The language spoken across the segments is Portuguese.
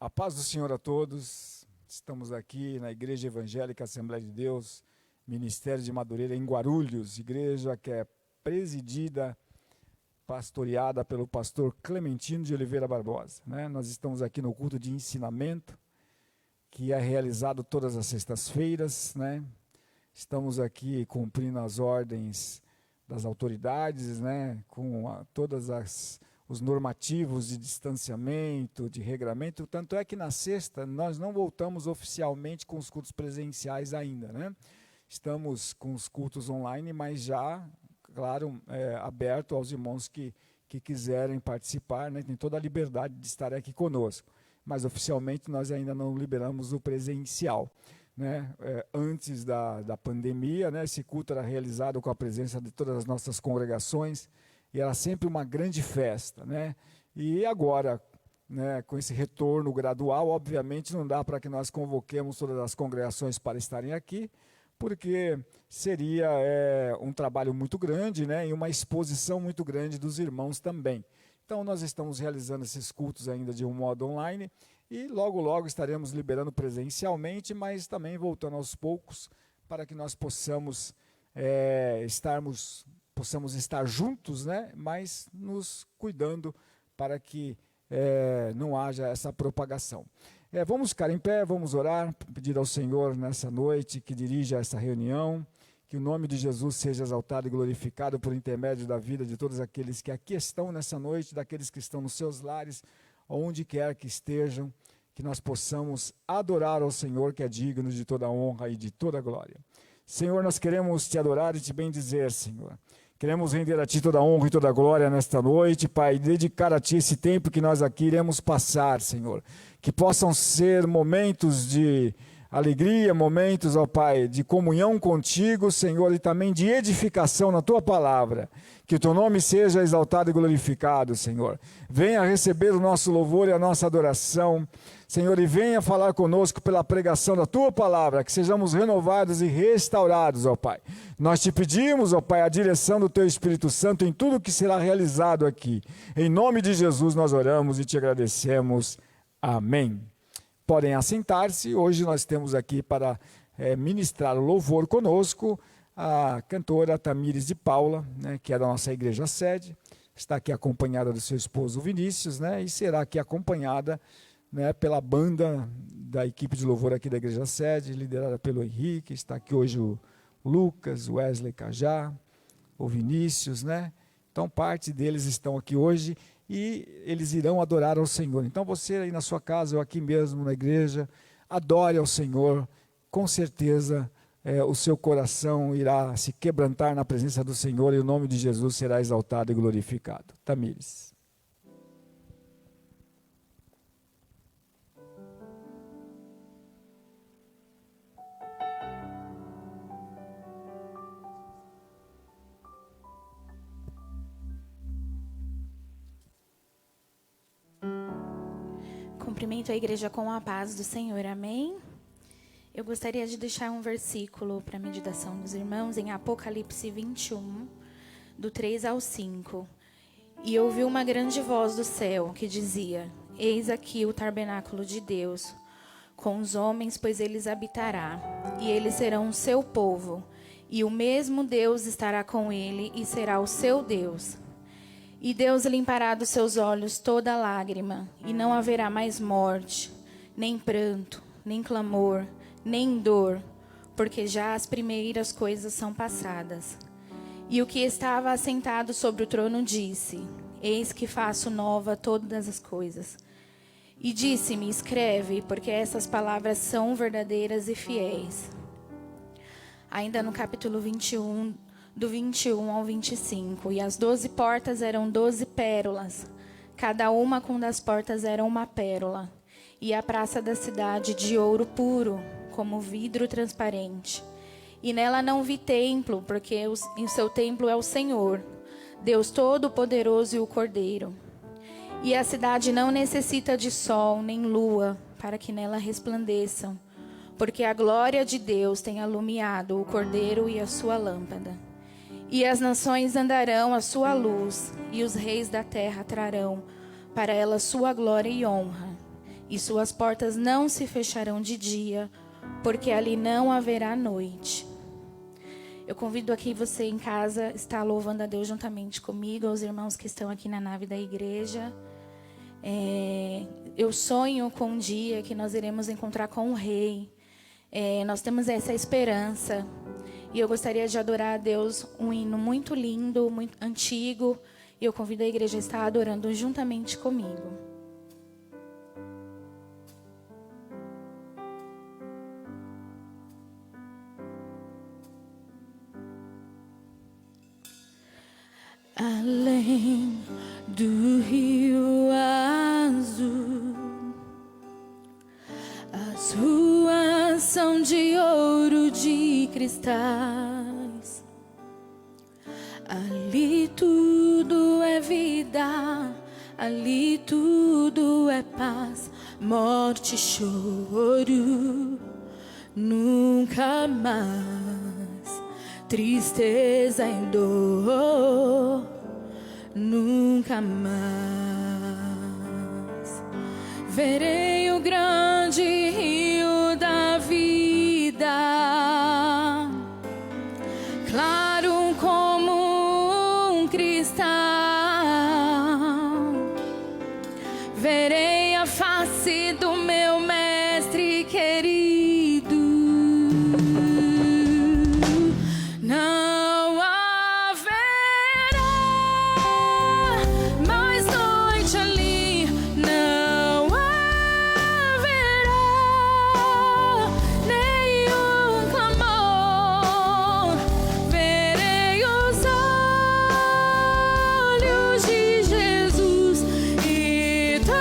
A paz do Senhor a todos. Estamos aqui na Igreja Evangélica Assembleia de Deus, Ministério de Madureira, em Guarulhos, igreja que é presidida, pastoreada pelo pastor Clementino de Oliveira Barbosa. Nós estamos aqui no culto de ensinamento, que é realizado todas as sextas-feiras. Estamos aqui cumprindo as ordens das autoridades, com todas os normativos de distanciamento, de regramento. Tanto é que na sexta nós não voltamos oficialmente com os cultos presenciais ainda. Estamos com os cultos online, mas já, claro, aberto aos irmãos que quiserem participar, tem toda a liberdade de estar aqui conosco. Mas oficialmente nós ainda não liberamos o presencial. Antes da pandemia, esse culto era realizado com a presença de todas as nossas congregações, e era sempre uma grande festa. E agora, com esse retorno gradual, obviamente não dá para que nós convoquemos todas as congregações para estarem aqui, porque seria um trabalho muito grande, e uma exposição muito grande dos irmãos também. Então nós estamos realizando esses cultos ainda de um modo online, e logo logo estaremos liberando presencialmente, mas também voltando aos poucos, para que nós possamos estar juntos, mas nos cuidando para que não haja essa propagação. Vamos ficar em pé, vamos orar, pedir ao Senhor nessa noite que dirija essa reunião, que o nome de Jesus seja exaltado e glorificado por intermédio da vida de todos aqueles que aqui estão nessa noite, daqueles que estão nos seus lares, onde quer que estejam, que nós possamos adorar ao Senhor, que é digno de toda honra e de toda glória. Senhor, nós queremos te adorar e te bendizer, Senhor. Queremos render a Ti toda a honra e toda a glória nesta noite, Pai, e dedicar a Ti esse tempo que nós aqui iremos passar, Senhor. Que possam ser momentos de alegria, momentos, ó Pai, de comunhão contigo, Senhor, e também de edificação na Tua palavra. Que o Teu nome seja exaltado e glorificado, Senhor. Venha receber o nosso louvor e a nossa adoração, Senhor, e venha falar conosco pela pregação da Tua palavra, que sejamos renovados e restaurados, ó Pai. Nós te pedimos, ó Pai, a direção do Teu Espírito Santo em tudo que será realizado aqui. Em nome de Jesus nós oramos e te agradecemos. Amém. Podem assentar-se. Hoje nós temos aqui para ministrar o louvor conosco a cantora Tamires de Paula, que é da nossa igreja sede. Está aqui acompanhada do seu esposo Vinícius, e será aqui acompanhada pela banda da equipe de louvor aqui da igreja sede, liderada pelo Henrique. Está aqui hoje o Lucas, o Wesley Cajá, o Vinícius, Então parte deles estão aqui hoje e eles irão adorar ao Senhor. Então você aí na sua casa ou aqui mesmo na igreja, adore ao Senhor. Com certeza o seu coração irá se quebrantar na presença do Senhor e o nome de Jesus será exaltado e glorificado. Tamires. Cumprimento a igreja com a paz do Senhor, amém? Eu gostaria de deixar um versículo para a meditação dos irmãos em Apocalipse 21, do 3 ao 5. E ouvi uma grande voz do céu que dizia: Eis aqui o tabernáculo de Deus, com os homens, pois eles habitará, e eles serão o seu povo, e o mesmo Deus estará com ele e será o seu Deus. E Deus limpará dos seus olhos toda lágrima, e não haverá mais morte, nem pranto, nem clamor, nem dor, porque já as primeiras coisas são passadas. E o que estava assentado sobre o trono disse: Eis que faço nova todas as coisas. E disse-me: Escreve, porque essas palavras são verdadeiras e fiéis. Ainda no capítulo 21, do 21 ao 25, e as 12 portas eram 12 pérolas, cada uma com das portas era uma pérola, e a praça da cidade de ouro puro, como vidro transparente. E nela não vi templo, porque o seu templo é o Senhor, Deus Todo-Poderoso e o Cordeiro. E a cidade não necessita de sol nem lua, para que nela resplandeçam, porque a glória de Deus tem alumiado o Cordeiro e a sua lâmpada. E as nações andarão à sua luz, e os reis da terra trarão para ela sua glória e honra. e suas portas não se fecharão de dia, porque ali não haverá noite. Eu convido aqui você em casa, está louvando a Deus juntamente comigo, aos irmãos que estão aqui na nave da igreja. Eu sonho com um dia que nós iremos encontrar com o Rei. Nós temos essa esperança. E eu gostaria de adorar a Deus um hino muito lindo, muito antigo. E eu convido a igreja a estar adorando juntamente comigo. Além do rio azul, as ruas são de ouro, de cristais. Ali tudo é vida, ali tudo é paz, morte e choro, nunca mais, tristeza e dor, nunca mais. Verei o grande rio da vida, claro como um cristal. Verei a face do meu mestre querido. Não haverá mais noite ali, não haverá nenhum clamor. Verei os olhos de Jesus e tocarei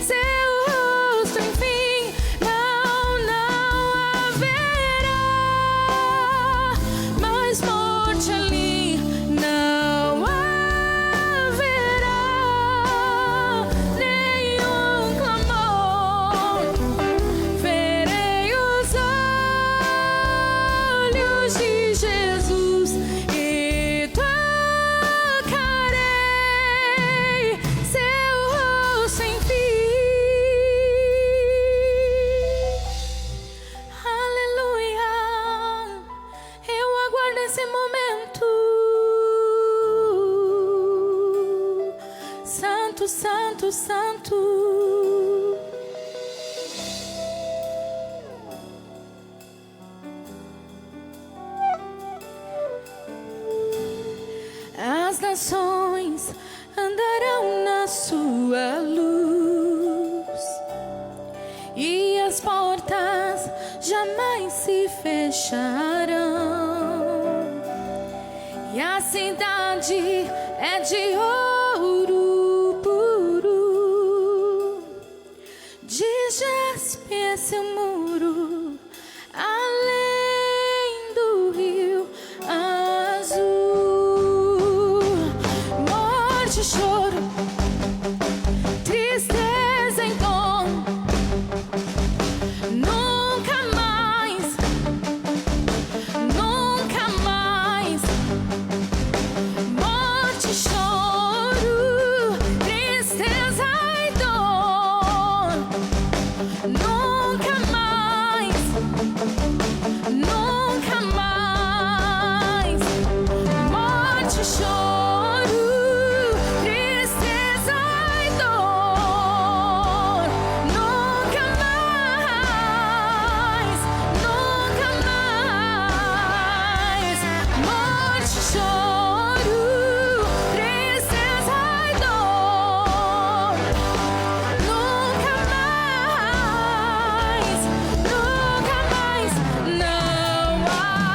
seu rosto, enfim. Não haverá mais morte ali, não haverá nenhum clamor. Verei os olhos de Jesus e tocarei seu rosto, enfim. Aleluia, eu aguardo esse momento. Santo, santo, santo. As nações andarão na sua luz e as portas jamais se fecharão. E a cidade é de ouro puro, de jaspe é seu muro, além do rio azul. Morte e choro, tristeza e dor, nunca mais, nunca mais. Morte e choro, tristeza e dor, nunca mais, nunca mais. Morte e choro, tristeza e dor, nunca mais, nunca mais. Morte e choro, tristeza e dor, nunca mais, nunca mais. Não haverá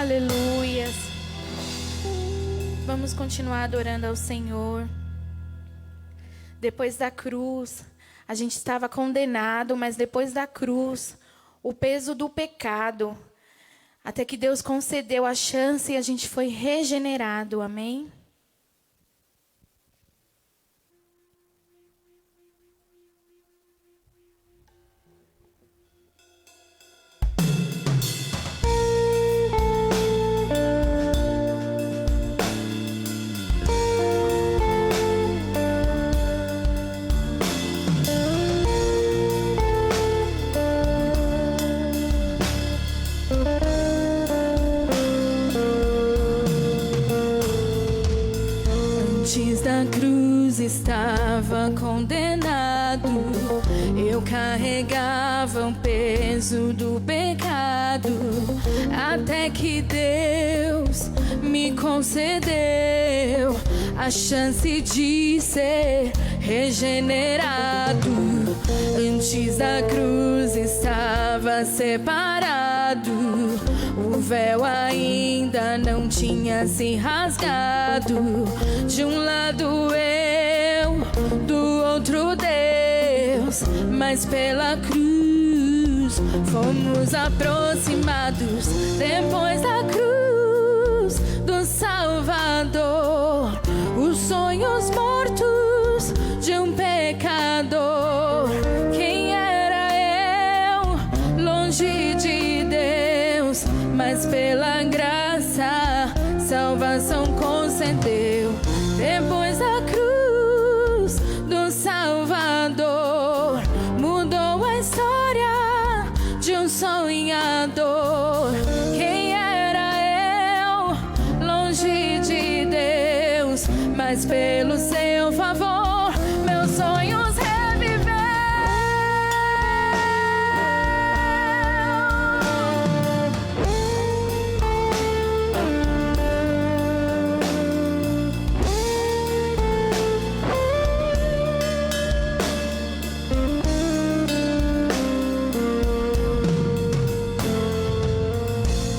Aleluias. Vamos continuar adorando ao Senhor. Depois da cruz, a gente estava condenado, mas depois da cruz, o peso do pecado, até que Deus concedeu a chance e a gente foi regenerado. Amém? Antes da cruz estava condenado, eu carregava o peso do pecado, até que Deus me concedeu a chance de ser regenerado. Antes da cruz estava separado, o véu ainda não tinha se rasgado. De um lado eu, do outro Deus, mas pela cruz fomos aproximados. Depois da cruz do Salvador, os sonhos mortos de um pecador. Quem era eu, longe de Deus, mas pela graça salvação concedeu. Depois da cruz do Salvador, mudou a história de um sonhador. Quem era eu, longe de Deus, mas pelo seu favor, meus sonhos reviveu.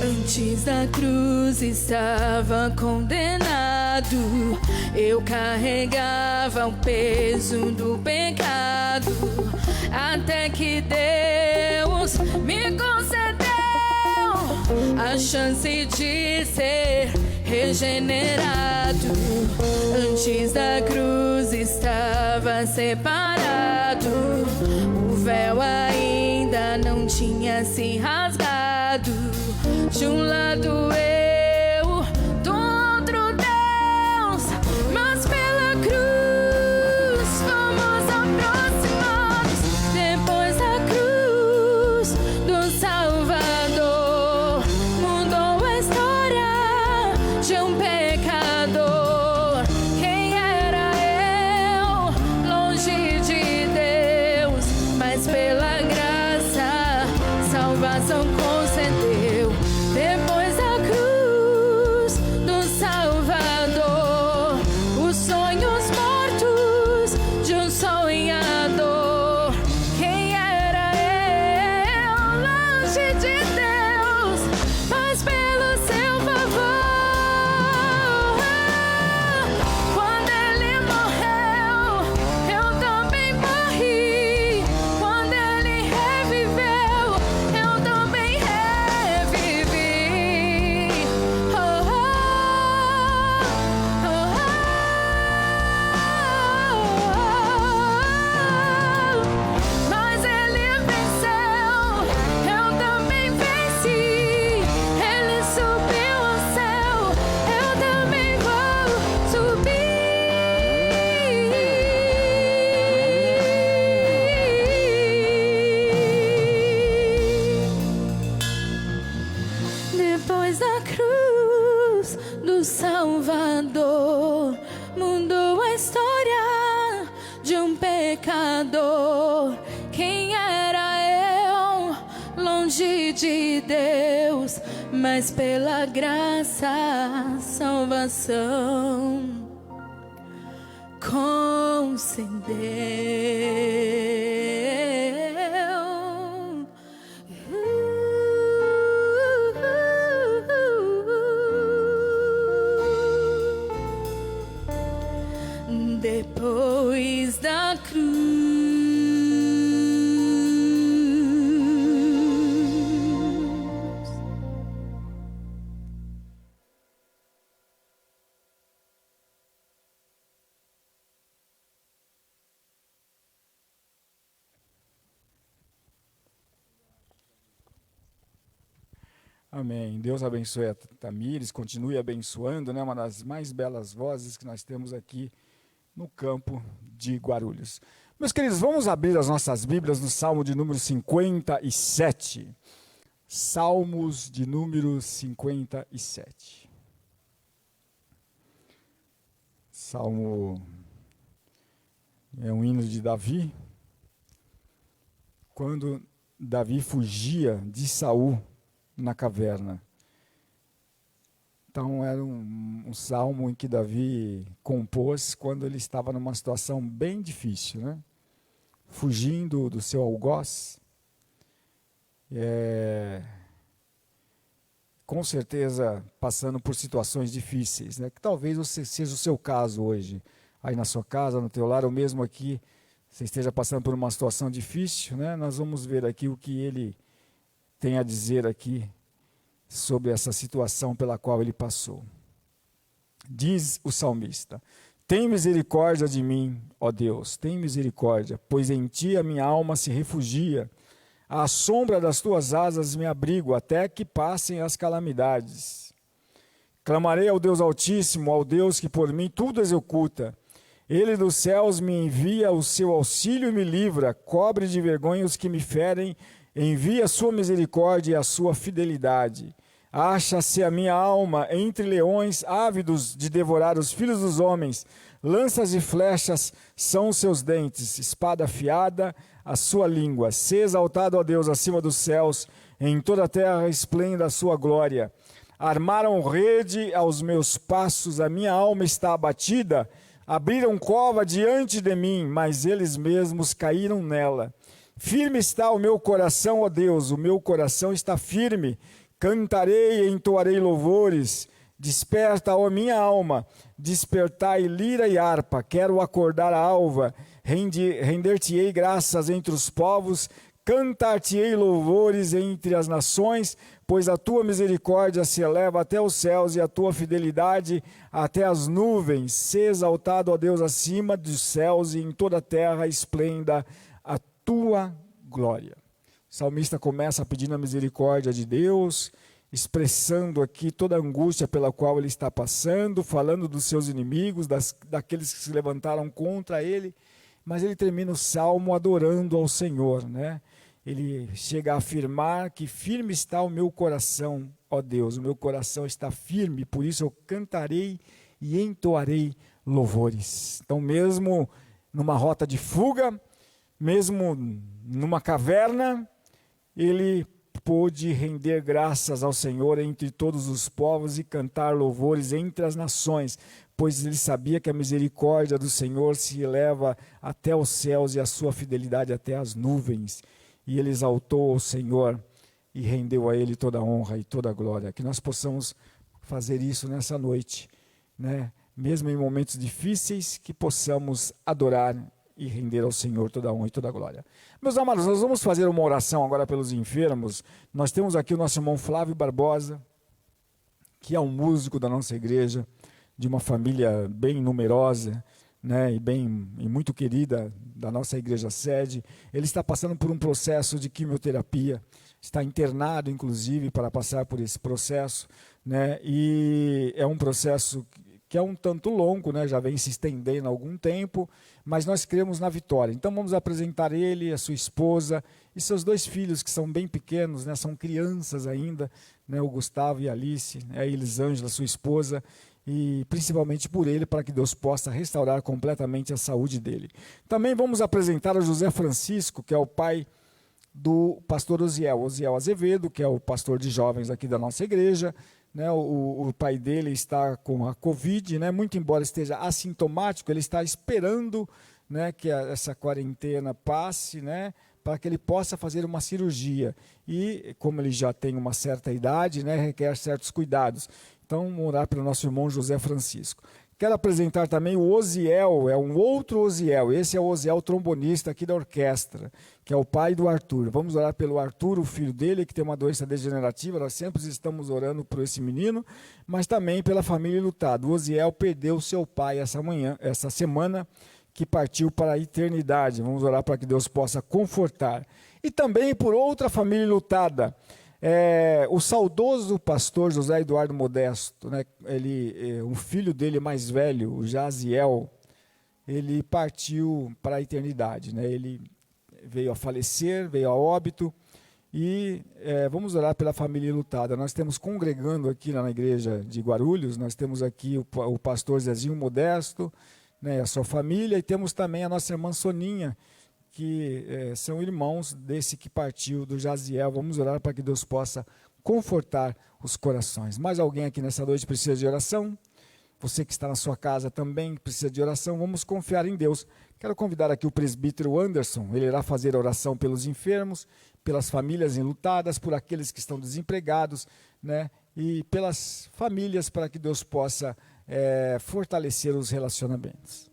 Antes da cruz estava condenado, eu carregava o peso do pecado, até que Deus me concedeu a chance de ser regenerado. Antes da cruz estava separado, o véu ainda não tinha se rasgado. De um lado eu, do outro Deus, mas pela cruz fomos aproximados. Depois da cruz do Salvador, mudou a história de um pecador. Quem era eu, longe de Deus, mas pela graça salvação concedeu. Depois da cruz do Salvador, os sonhos mortos de um sonhador. Quem era eu, longe de Deus, mas pelo seu favor. Quando ele morreu, eu também morri. Quando ele reviveu, eu também revivi. Mas ele venceu, eu também venci. Ele subiu ao céu, eu também vou subir. Depois da cruz do Salvador, mudou a história de um pecador. Quem era eu, longe de Deus, mas pela graça salvação concedeu. Amém. Deus abençoe a Tamires, continue abençoando, né? Uma das mais belas vozes que nós temos aqui no campo de Guarulhos. Meus queridos, vamos abrir as nossas Bíblias no Salmo de número 57. Salmos de número 57. Salmo é um hino de Davi. Quando Davi fugia de Saul na caverna. Então era um salmo em que Davi compôs quando ele estava numa situação bem difícil, né? Fugindo do seu algoz. Com certeza passando por situações difíceis, né? Que talvez seja o seu caso hoje, aí na sua casa, no teu lar, ou mesmo aqui, você esteja passando por uma situação difícil, né? Nós vamos ver aqui o que ele tem a dizer aqui sobre essa situação pela qual ele passou. Diz o salmista: tem misericórdia de mim, ó Deus, tem misericórdia, pois em ti a minha alma se refugia. À sombra das tuas asas me abrigo, até que passem as calamidades. Clamarei ao Deus Altíssimo, ao Deus que por mim tudo executa. Ele dos céus me envia o seu auxílio e me livra, cobre de vergonha os que me ferem, envia a sua misericórdia e a sua fidelidade. Acha-se a minha alma entre leões ávidos de devorar os filhos dos homens. Lanças e flechas são os seus dentes, espada afiada a sua língua. Se exaltado, ó Deus, acima dos céus, em toda a terra esplenda a sua glória. Armaram rede aos meus passos, a minha alma está abatida. Abriram cova diante de mim, mas eles mesmos caíram nela. Firme está o meu coração, ó Deus, o meu coração está firme. Cantarei e entoarei louvores. Desperta, ó minha alma, despertai lira e harpa. Quero acordar a alva, render-te-ei graças entre os povos, cantar-te-ei louvores entre as nações, pois a tua misericórdia se eleva até os céus e a tua fidelidade até as nuvens. Se exaltado, ó Deus, acima dos céus e em toda a terra esplenda a tua glória. O salmista começa pedindo a misericórdia de Deus, expressando aqui toda a angústia pela qual ele está passando, falando dos seus inimigos, daqueles que se levantaram contra ele, mas ele termina o salmo adorando ao Senhor, né? Ele chega a afirmar que firme está o meu coração, ó Deus, o meu coração está firme, por isso eu cantarei e entoarei louvores. Então, mesmo numa rota de fuga, mesmo numa caverna, ele pôde render graças ao Senhor entre todos os povos e cantar louvores entre as nações, pois ele sabia que a misericórdia do Senhor se eleva até os céus e a sua fidelidade até as nuvens. E ele exaltou o Senhor e rendeu a ele toda a honra e toda a glória. Que nós possamos fazer isso nessa noite, né? Mesmo em momentos difíceis, que possamos adorar e render ao Senhor toda a honra e toda a glória. Meus amados, nós vamos fazer uma oração agora pelos enfermos. Nós temos aqui o nosso irmão Flávio Barbosa, que é um músico da nossa igreja, de uma família bem numerosa, né, e muito querida da nossa igreja sede. Ele está passando por um processo de quimioterapia, está internado, inclusive, para passar por esse processo, né, e é um processo que é um tanto longo, né, já vem se estendendo há algum tempo, mas nós cremos na vitória. Então vamos apresentar ele, a sua esposa e seus dois filhos, que são bem pequenos, né, são crianças ainda, né, o Gustavo e a Alice, a Elisângela, sua esposa, e principalmente por ele, para que Deus possa restaurar completamente a saúde dele. Também vamos apresentar o José Francisco, que é o pai do pastor Osiel Azevedo, que é o pastor de jovens aqui da nossa igreja, né, o pai dele está com a Covid, né, muito embora esteja assintomático, ele está esperando, né, que essa quarentena passe, né, para que ele possa fazer uma cirurgia. E como ele já tem uma certa idade, né, requer certos cuidados. Então, vamos orar pelo nosso irmão José Francisco. Quero apresentar também o Osiel, é um outro Osiel. Esse é o Osiel trombonista aqui da orquestra, que é o pai do Arthur. Vamos orar pelo Arthur, o filho dele, que tem uma doença degenerativa. Nós sempre estamos orando por esse menino, mas também pela família enlutada. O Osiel perdeu seu pai essa semana, que partiu para a eternidade. Vamos orar para que Deus possa confortar. E também por outra família enlutada. O saudoso pastor José Eduardo Modesto, né, um filho dele mais velho, o Jaziel, ele partiu para a eternidade, né? Ele veio a falecer, veio a óbito, e vamos orar pela família enlutada. Nós temos congregando aqui na igreja de Guarulhos, nós temos aqui o pastor Zezinho Modesto, né, a sua família, e temos também a nossa irmã Soninha, que são irmãos desse que partiu, do Jaziel. Vamos orar para que Deus possa confortar os corações. Mais alguém aqui nessa noite precisa de oração? Você que está na sua casa também precisa de oração. Vamos confiar em Deus. Quero convidar aqui o presbítero Anderson. Ele irá fazer oração pelos enfermos, pelas famílias enlutadas, por aqueles que estão desempregados, né? E pelas famílias, para que Deus possa fortalecer os relacionamentos.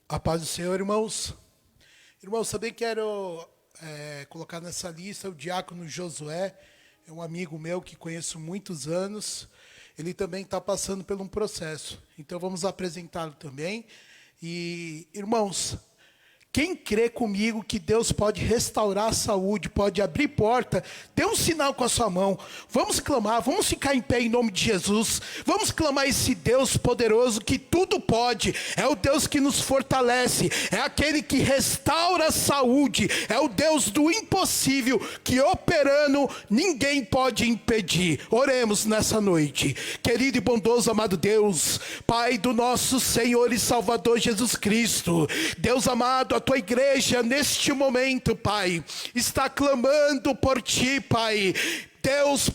A paz do Senhor, irmãos. Irmãos, também quero colocar nessa lista o diácono Josué. É um amigo meu que conheço há muitos anos. Ele também está passando por um processo. Então vamos apresentá-lo também. E, irmãos, quem crê comigo que Deus pode restaurar a saúde, pode abrir porta, dê um sinal com a sua mão. Vamos clamar, vamos ficar em pé em nome de Jesus. Vamos clamar esse Deus poderoso que tudo pode. É o Deus que nos fortalece, é aquele que restaura a saúde, é o Deus do impossível, que operando ninguém pode impedir. Oremos nessa noite. Querido e bondoso amado Deus, Pai do nosso Senhor e Salvador Jesus Cristo, Deus amado, a tua igreja neste momento, Pai, está clamando por ti, Pai. Deus,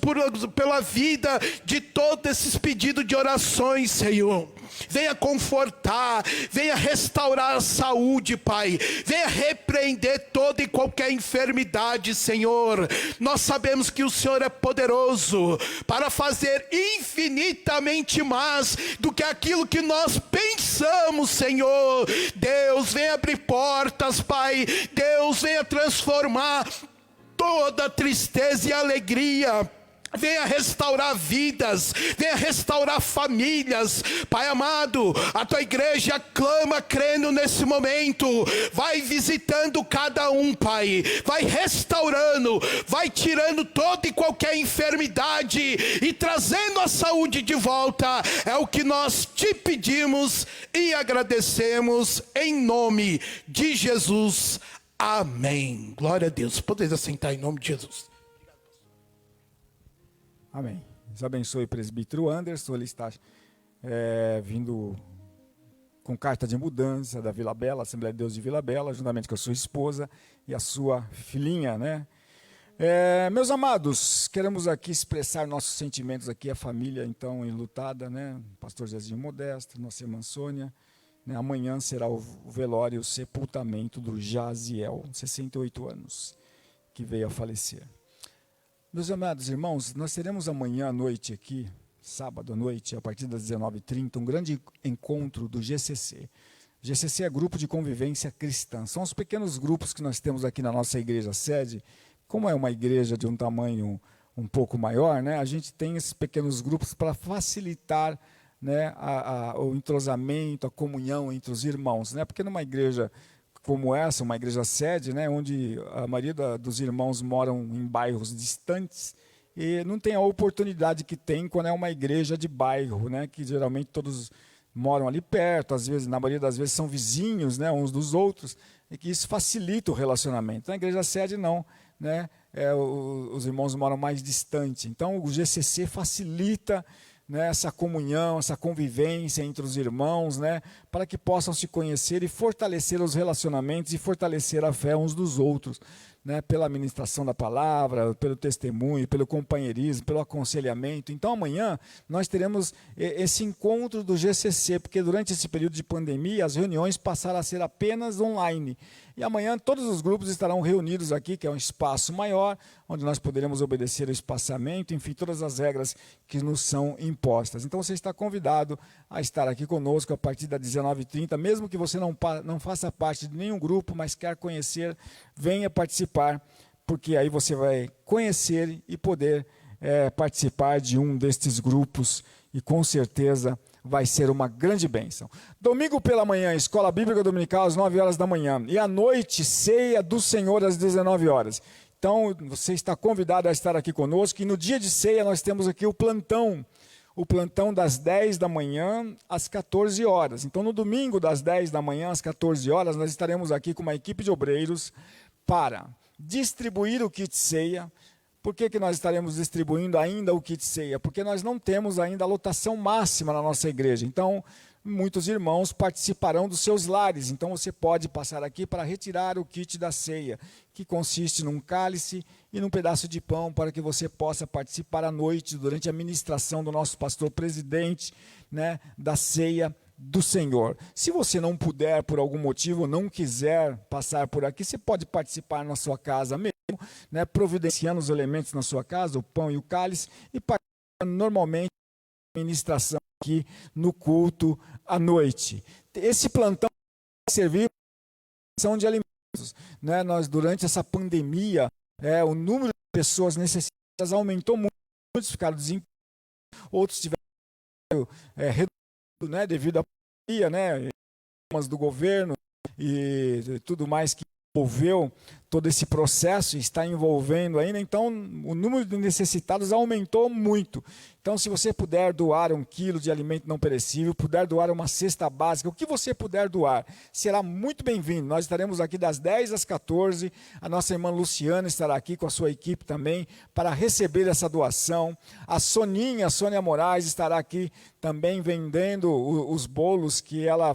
pela vida de todos esses pedidos de orações, Senhor. Venha confortar, venha restaurar a saúde, Pai. Venha repreender toda e qualquer enfermidade, Senhor. Nós sabemos que o Senhor é poderoso para fazer infinitamente mais do que aquilo que nós pensamos, Senhor. Deus, venha abrir portas, Pai. Deus, venha transformar toda tristeza e alegria. Venha restaurar vidas, venha restaurar famílias. Pai amado, a tua igreja clama crendo nesse momento. Vai visitando cada um, Pai. Vai restaurando, vai tirando toda e qualquer enfermidade e trazendo a saúde de volta. É o que nós te pedimos e agradecemos em nome de Jesus. Amém. Glória a Deus. Podeis assentar em nome de Jesus. Amém. Deus abençoe o presbítero Anderson. Ele está vindo com carta de mudança da Vila Bela, Assembleia de Deus de Vila Bela, juntamente com a sua esposa e a sua filhinha, né? Meus amados, queremos aqui expressar nossos sentimentos aqui, a família então enlutada, né? Pastor Zezinho Modesto, nossa irmã Sônia. Né? Amanhã será o velório, o sepultamento do Jaziel, 68 anos, que veio a falecer. Meus amados irmãos, nós teremos amanhã à noite aqui, sábado à noite, a partir das 19h30, um grande encontro do GCC. GCC é Grupo de Convivência Cristã. São os pequenos grupos que nós temos aqui na nossa igreja sede. Como é uma igreja de um tamanho um pouco maior, né, a gente tem esses pequenos grupos para facilitar, né, o entrosamento, a comunhão entre os irmãos. Né, porque numa igreja como essa, uma igreja sede, né, onde a maioria dos irmãos moram em bairros distantes, e não tem a oportunidade que tem quando é uma igreja de bairro, né, que geralmente todos moram ali perto, às vezes, na maioria das vezes são vizinhos, né, uns dos outros, e que isso facilita o relacionamento. Na igreja sede não, né, os irmãos moram mais distante. Então o GCC facilita, né, essa comunhão, essa convivência entre os irmãos, né, para que possam se conhecer e fortalecer os relacionamentos e fortalecer a fé uns dos outros, né, pela ministração da palavra, pelo testemunho, pelo companheirismo, pelo aconselhamento. Então amanhã nós teremos esse encontro do GCC, porque durante esse período de pandemia as reuniões passaram a ser apenas online. E amanhã todos os grupos estarão reunidos aqui, que é um espaço maior, onde nós poderemos obedecer o espaçamento, enfim, todas as regras que nos são impostas. Então você está convidado a estar aqui conosco a partir das 19h30, mesmo que você não faça parte de nenhum grupo, mas quer conhecer, venha participar, porque aí você vai conhecer e poder participar de um destes grupos, e com certeza vai ser uma grande bênção. Domingo pela manhã, Escola Bíblica Dominical às 9 horas da manhã. E à noite, ceia do Senhor às 19 horas. Então, você está convidado a estar aqui conosco. E no dia de ceia nós temos aqui o plantão das 10 da manhã às 14 horas. Então, no domingo, das 10 da manhã às 14 horas, nós estaremos aqui com uma equipe de obreiros para distribuir o kit ceia. Por que nós estaremos distribuindo ainda o kit ceia? Porque nós não temos ainda a lotação máxima na nossa igreja. Então, muitos irmãos participarão dos seus lares. Então, você pode passar aqui para retirar o kit da ceia, que consiste num cálice e num pedaço de pão, para que você possa participar à noite, durante a ministração do nosso pastor presidente, né, da ceia do Senhor. Se você não puder, por algum motivo, não quiser passar por aqui, você pode participar na sua casa mesmo, né, providenciando os elementos na sua casa, o pão e o cálice, e participar normalmente da ministração aqui no culto à noite. Esse plantão vai servir para a de alimentos, né? Nós, durante essa pandemia, o número de pessoas necessitadas aumentou muito, muitos ficaram desempregados, outros tiveram reduzido, né, devido à pandemia, né, do governo e tudo mais que envolveu todo esse processo, está envolvendo ainda. Então, o número de necessitados aumentou muito. Então, se você puder doar 1 quilo de alimento não perecível, puder doar uma cesta básica, o que você puder doar, será muito bem-vindo. Nós estaremos aqui das 10 às 14, a nossa irmã Luciana estará aqui com a sua equipe também, para receber essa doação. A Sônia Moraes, estará aqui também vendendo os bolos que ela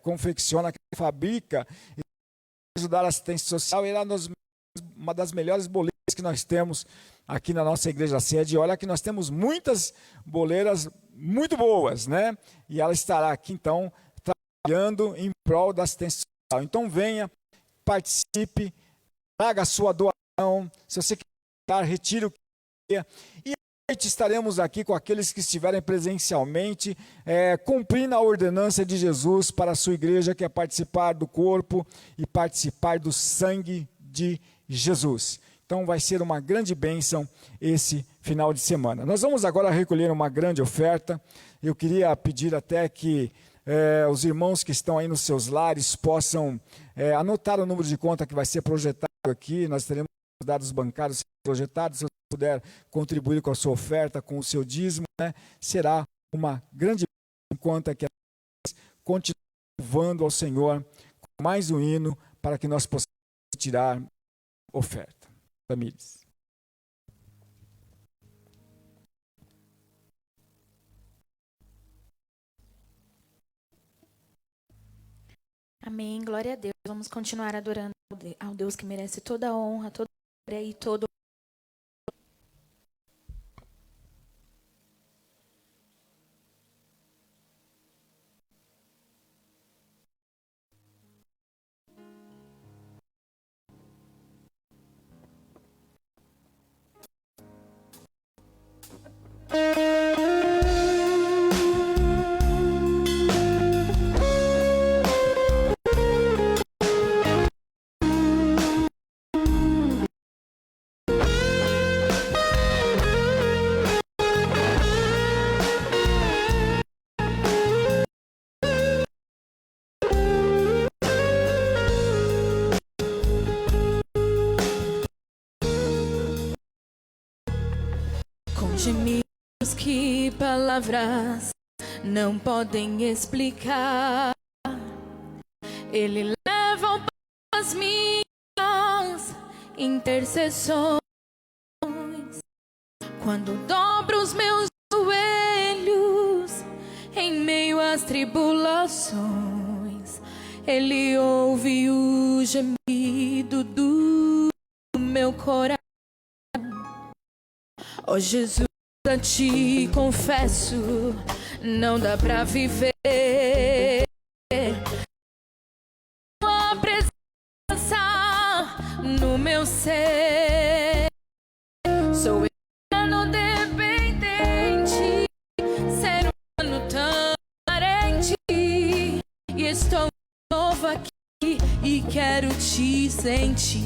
confecciona, que fabrica, ajudar a assistência social. Ela é uma das melhores boleiras que nós temos aqui na nossa igreja sede. Olha que nós temos muitas boleiras muito boas, né? E ela estará aqui, então, trabalhando em prol da assistência social. Então, venha, participe, traga a sua doação. Se você quer, retire o que quer. E à noite estaremos aqui com aqueles que estiverem presencialmente, cumprindo a ordenança de Jesus para a sua igreja, que é participar do corpo e participar do sangue de Jesus. Então vai ser uma grande bênção esse final de semana. Nós vamos agora recolher uma grande oferta. Eu queria pedir até que os irmãos que estão aí nos seus lares possam anotar o número de conta que vai ser projetado aqui. Nós teremos os dados bancários projetados. Se você puder contribuir com a sua oferta, com o seu dízimo, né, será uma grande bênção, enquanto que continue louvando ao Senhor com mais um hino, para que nós possamos tirar oferta. Famílias. Amém, glória a Deus. Vamos continuar adorando ao Deus que merece toda a honra, toda a glória e todo gemidos que palavras não podem explicar. Ele leva as minhas intercessões. Quando dobro os meus joelhos em meio às tribulações, Ele ouve o gemido do meu coração. Ó Jesus, a ti confesso, não dá pra viver tua presença no meu ser. Sou humano dependente, ser humano tão carente, e estou novo aqui e quero te sentir.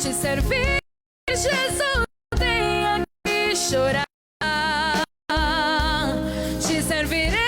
Te servir, Jesus, tenha que chorar. Te servirei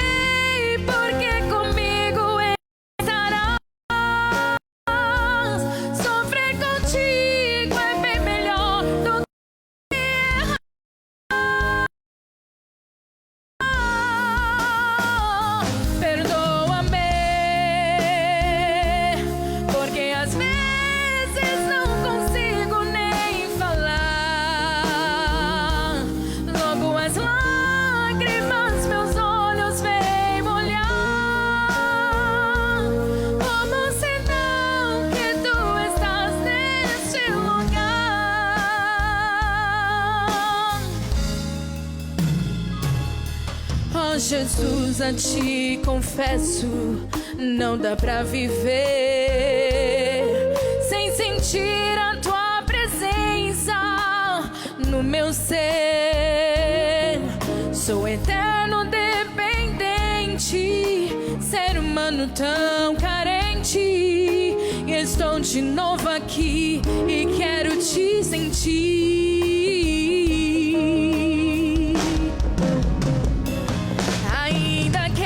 Oh Jesus, a ti confesso, não dá pra viver sem sentir a tua presença no meu ser. Sou eterno dependente, ser humano tão carente, e estou de novo aqui e quero te sentir. Ainda que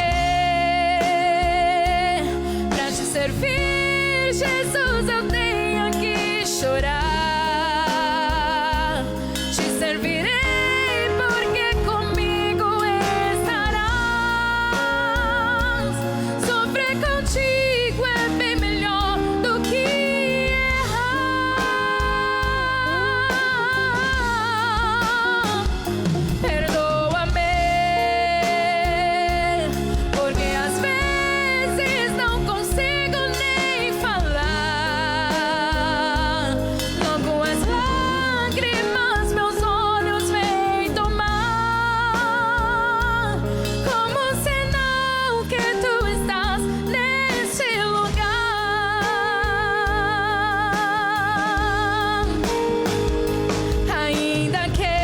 pra te servir, Jesus, eu tenha que chorar, te servirei porque comigo estarás. Sofrer contigo é bem melhor do que errar. Perdoa-me, porque às vezes não consigo nem falar. Logo as lágrimas meus olhos vêm tomar, como sinal que tu estás neste lugar. Ainda que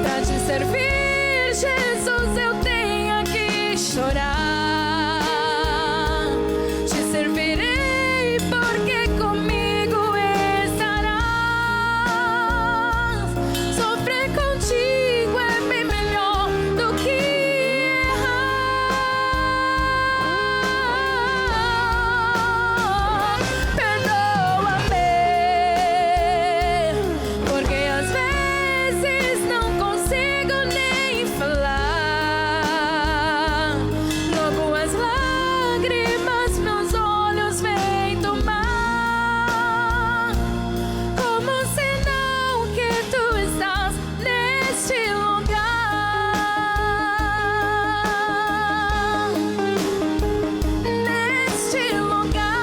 pra te servir, Jesus, eu tenha que chorar, te servirei porque comigo estarás. Sofrer contigo é bem melhor do que errar. Perdoa-me, porque às vezes não consigo nem falar. Logo as lágrimas meus olhos vêm tomar, como sinal que tu estás neste lugar. Neste lugar.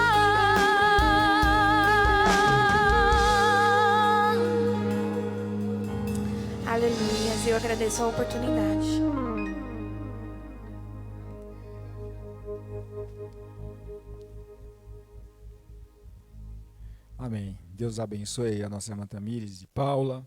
Aleluia, eu agradeço a oportunidade. Amém. Deus abençoe a nossa irmã Tamires e Paula,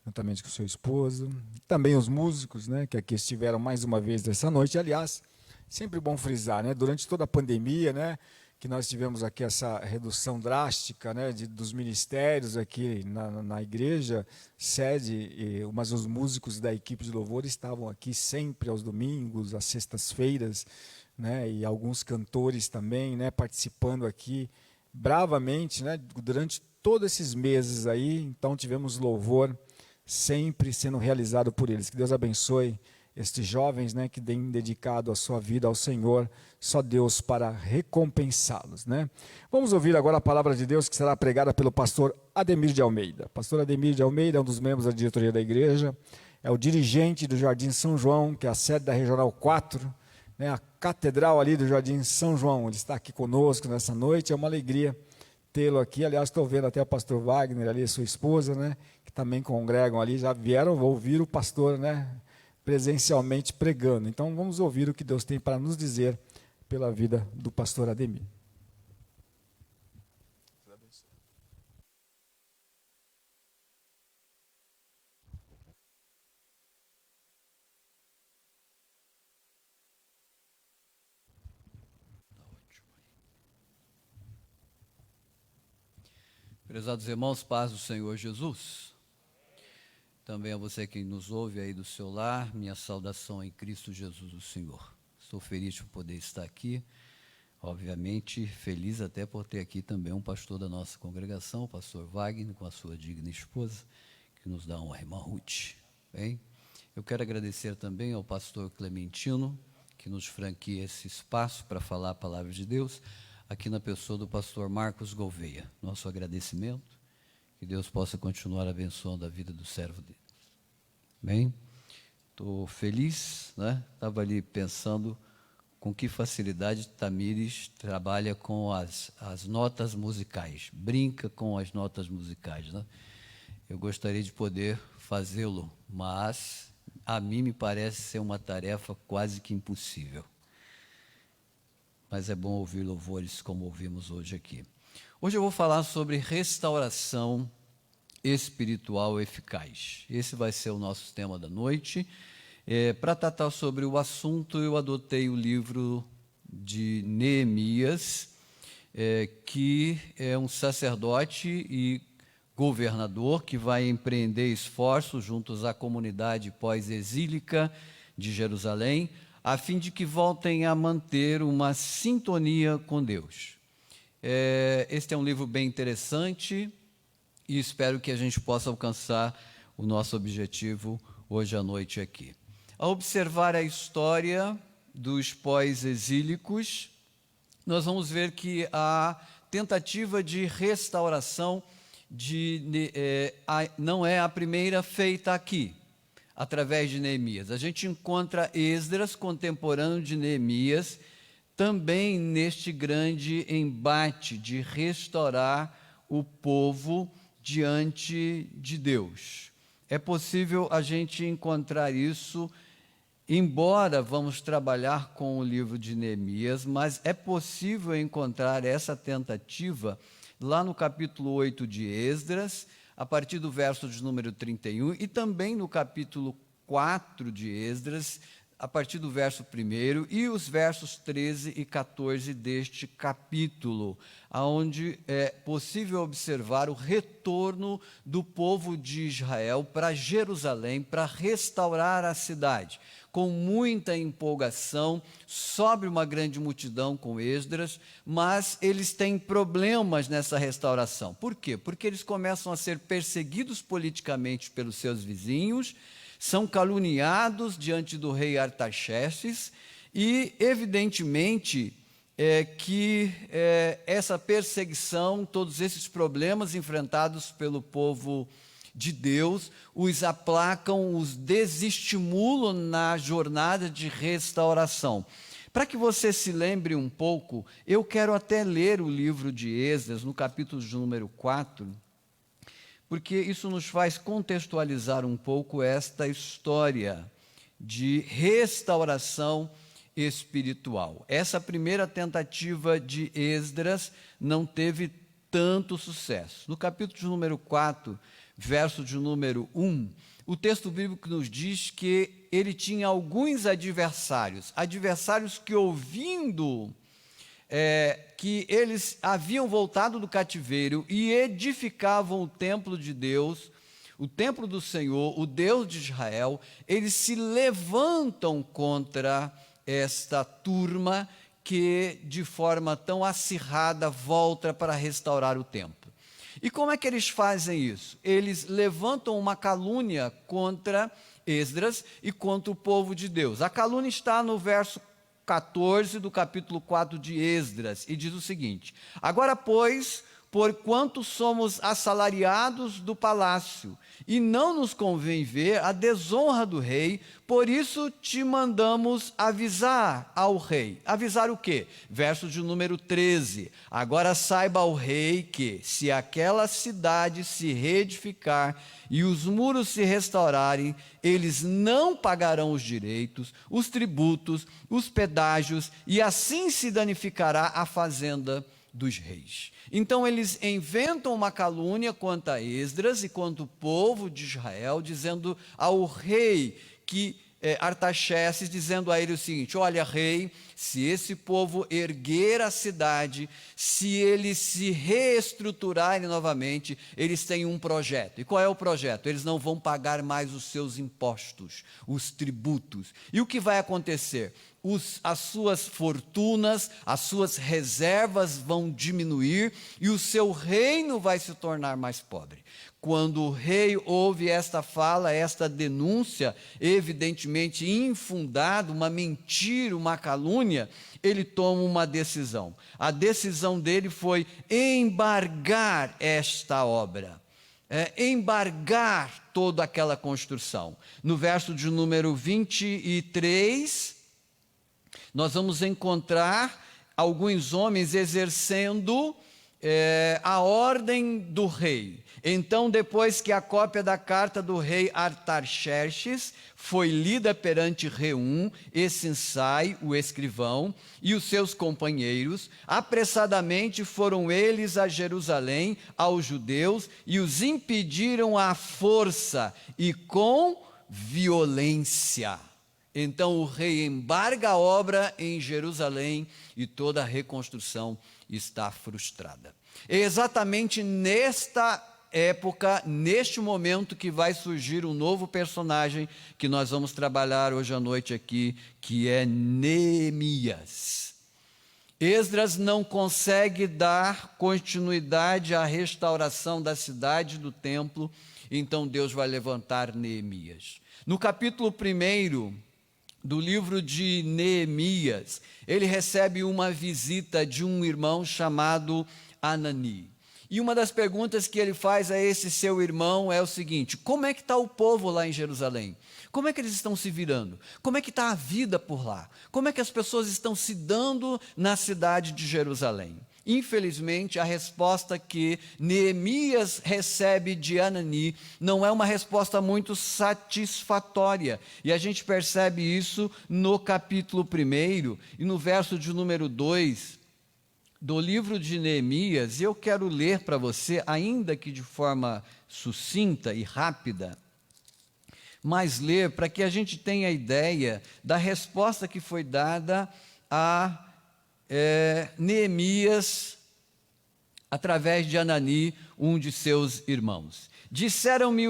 juntamente com seu esposo. Também os músicos, né, que aqui estiveram mais uma vez nessa noite. Aliás, sempre bom frisar, né, durante toda a pandemia, né, que nós tivemos aqui essa redução drástica, né, dos ministérios aqui na igreja, sede, mas os músicos da equipe de louvor estavam aqui sempre aos domingos, às sextas-feiras, né, e alguns cantores também, né, participando aqui bravamente, né, durante todos esses meses aí. Então tivemos louvor sempre sendo realizado por eles. Que Deus abençoe estes jovens, né, que têm dedicado a sua vida ao Senhor, só Deus para recompensá-los, né? Vamos ouvir agora a palavra de Deus que será pregada pelo pastor Ademir de Almeida. Pastor Ademir de Almeida é um dos membros da diretoria da igreja, é o dirigente do Jardim São João, que é a sede da Regional 4, né, a catedral ali do Jardim São João. Ele está aqui conosco nessa noite, é uma alegria tê-lo aqui. Aliás, estou vendo até o pastor Wagner ali, sua esposa, né, que também congregam ali, já vieram ouvir o pastor, né, presencialmente pregando. Então vamos ouvir o que Deus tem para nos dizer pela vida do pastor Ademir. Prezados irmãos, paz do Senhor Jesus. Também a você que nos ouve aí do seu lar, minha saudação em Cristo Jesus o Senhor. Estou feliz por poder estar aqui, obviamente feliz até por ter aqui também um pastor da nossa congregação, o pastor Wagner, com a sua digna esposa, que nos dá honra, irmã Ruth. Bem, eu quero agradecer também ao pastor Clementino, que nos franqueia esse espaço para falar a palavra de Deus, aqui na pessoa do pastor Marcos Gouveia. Nosso agradecimento, que Deus possa continuar abençoando a vida do servo dele. Bem, estou feliz, né? Estava ali pensando com que facilidade Tamires trabalha com as notas musicais, brinca com as notas musicais, né? Eu gostaria de poder fazê-lo, mas a mim me parece ser uma tarefa quase que impossível. Mas é bom ouvir louvores como ouvimos hoje aqui. Hoje eu vou falar sobre restauração espiritual eficaz. Esse vai ser o nosso tema da noite. Para tratar sobre o assunto, eu adotei o livro de Neemias, que é um sacerdote e governador que vai empreender esforços juntos à comunidade pós-exílica de Jerusalém, a fim de que voltem a manter uma sintonia com Deus. Este é um livro bem interessante e espero que a gente possa alcançar o nosso objetivo hoje à noite aqui. Ao observar a história dos pós-exílicos, nós vamos ver que a tentativa de restauração não é a primeira feita aqui, através de Neemias. A gente encontra Esdras, contemporâneo de Neemias, também neste grande embate de restaurar o povo diante de Deus. É possível a gente encontrar isso, embora vamos trabalhar com o livro de Neemias, mas é possível encontrar essa tentativa lá no capítulo 8 de Esdras, a partir do verso de número 31, e também no capítulo 4 de Esdras, a partir do verso 1, e os versos 13 e 14 deste capítulo, onde é possível observar o retorno do povo de Israel para Jerusalém, para restaurar a cidade. Com muita empolgação, sobe uma grande multidão com Esdras, mas eles têm problemas nessa restauração. Por quê? Porque eles começam a ser perseguidos politicamente pelos seus vizinhos, são caluniados diante do rei Artaxerxes e, evidentemente, essa perseguição, todos esses problemas enfrentados pelo povo de Deus, os aplacam, os desestimulam na jornada de restauração. Para que você se lembre um pouco, eu quero até ler o livro de Esdras, no capítulo de número 4, porque isso nos faz contextualizar um pouco esta história de restauração espiritual. Essa primeira tentativa de Esdras não teve tanto sucesso. No capítulo de número 4, verso de número 1, o texto bíblico nos diz que ele tinha alguns adversários que, ouvindo que eles haviam voltado do cativeiro e edificavam o templo de Deus, o templo do Senhor, o Deus de Israel, eles se levantam contra esta turma que, de forma tão acirrada, volta para restaurar o templo. E como é que eles fazem isso? Eles levantam uma calúnia contra Esdras e contra o povo de Deus. A calúnia está no verso 14 do capítulo 4 de Esdras, e diz o seguinte: agora, pois, porquanto somos assalariados do palácio, e não nos convém ver a desonra do rei, por isso te mandamos avisar ao rei. Avisar o quê? Verso de número 13. Agora saiba o rei que, se aquela cidade se reedificar e os muros se restaurarem, eles não pagarão os direitos, os tributos, os pedágios, e assim se danificará a fazenda dos reis. Então eles inventam uma calúnia contra Esdras e contra o povo de Israel, dizendo ao rei que Artaxerxes, dizendo a ele o seguinte: olha, rei, se esse povo erguer a cidade, se eles se reestruturarem novamente, eles têm um projeto. E qual é o projeto? Eles não vão pagar mais os seus impostos, os tributos. E o que vai acontecer? As suas fortunas, as suas reservas vão diminuir e o seu reino vai se tornar mais pobre. Quando o rei ouve esta fala, esta denúncia, evidentemente infundada, uma mentira, uma calúnia, ele toma uma decisão. A decisão dele foi embargar esta obra, embargar toda aquela construção. No verso de número 23, nós vamos encontrar alguns homens exercendo a ordem do rei. Então, depois que a cópia da carta do rei Artaxerxes foi lida perante Reum e Sinsai, o escrivão, e os seus companheiros, apressadamente foram eles a Jerusalém, aos judeus, e os impediram à força e com violência. Então o rei embarga a obra em Jerusalém e toda a reconstrução está frustrada. É exatamente nesta época, neste momento, que vai surgir um novo personagem que nós vamos trabalhar hoje à noite aqui, que é Neemias. Esdras não consegue dar continuidade à restauração da cidade e do templo, então Deus vai levantar Neemias. No capítulo 1 do livro de Neemias, ele recebe uma visita de um irmão chamado Anani. E uma das perguntas que ele faz a esse seu irmão é o seguinte: como é que está o povo lá em Jerusalém? Como é que eles estão se virando? Como é que está a vida por lá? Como é que as pessoas estão se dando na cidade de Jerusalém? Infelizmente, a resposta que Neemias recebe de Anani não é uma resposta muito satisfatória. E a gente percebe isso no capítulo 1 e no verso de número 2 do livro de Neemias. Eu quero ler para você, ainda que de forma sucinta e rápida, mas ler para que a gente tenha ideia da resposta que foi dada a Neemias através de Anani, um de seus irmãos. Disseram-me,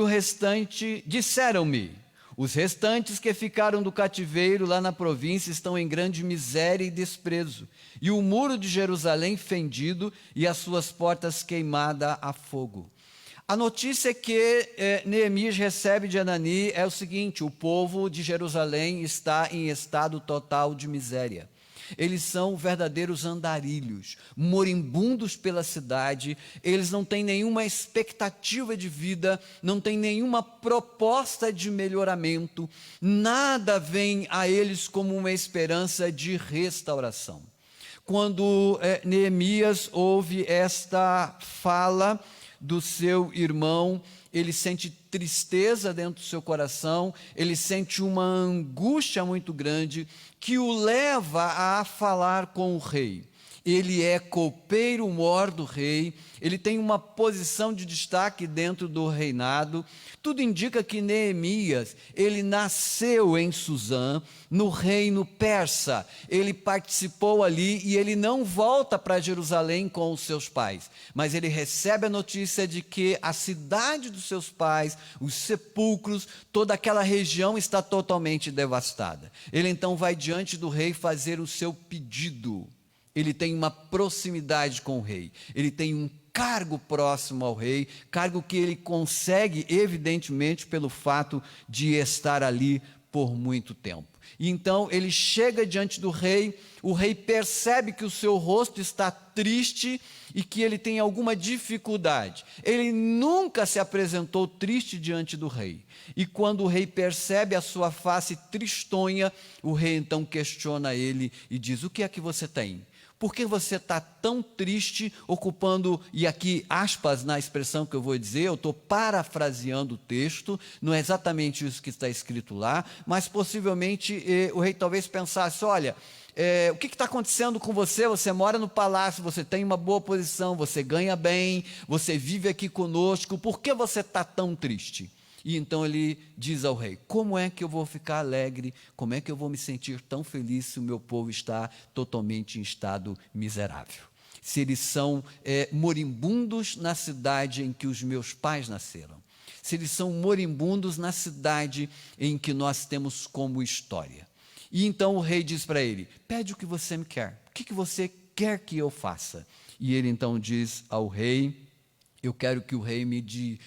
os restantes que ficaram do cativeiro lá na província estão em grande miséria e desprezo, e o muro de Jerusalém fendido e as suas portas queimadas a fogo. A notícia que Neemias recebe de Anani é o seguinte: o povo de Jerusalém está em estado total de miséria. Eles são verdadeiros andarilhos, moribundos pela cidade, eles não têm nenhuma expectativa de vida, não têm nenhuma proposta de melhoramento, nada vem a eles como uma esperança de restauração. Quando Neemias ouve esta fala do seu irmão, ele sente tristeza dentro do seu coração, ele sente uma angústia muito grande que o leva a falar com o rei. Ele é copeiro-mor do rei, ele tem uma posição de destaque dentro do reinado. Tudo indica que Neemias, ele nasceu em Suzã, no reino persa. Ele participou ali e ele não volta para Jerusalém com os seus pais, mas ele recebe a notícia de que a cidade dos seus pais, os sepulcros, toda aquela região está totalmente devastada. Ele então vai diante do rei fazer o seu pedido. Ele tem uma proximidade com o rei, ele tem um cargo próximo ao rei, cargo que ele consegue, evidentemente, pelo fato de estar ali por muito tempo. E então ele chega diante do rei, o rei percebe que o seu rosto está triste e que ele tem alguma dificuldade. Ele nunca se apresentou triste diante do rei. E quando o rei percebe a sua face tristonha, o rei então questiona ele e diz: o que é que você tem? Por que você está tão triste, ocupando, e aqui aspas na expressão que eu vou dizer, eu estou parafraseando o texto, não é exatamente isso que está escrito lá, mas possivelmente o rei talvez pensasse: olha, o que está acontecendo com você? Você mora no palácio, você tem uma boa posição, você ganha bem, você vive aqui conosco, por que você está tão triste? E então ele diz ao rei: como é que eu vou ficar alegre, como é que eu vou me sentir tão feliz se o meu povo está totalmente em estado miserável? Se eles são moribundos na cidade em que os meus pais nasceram, se eles são moribundos na cidade em que nós temos como história. E então o rei diz para ele: pede o que você me quer, o que você quer que eu faça? E ele então diz ao rei: eu quero que o rei me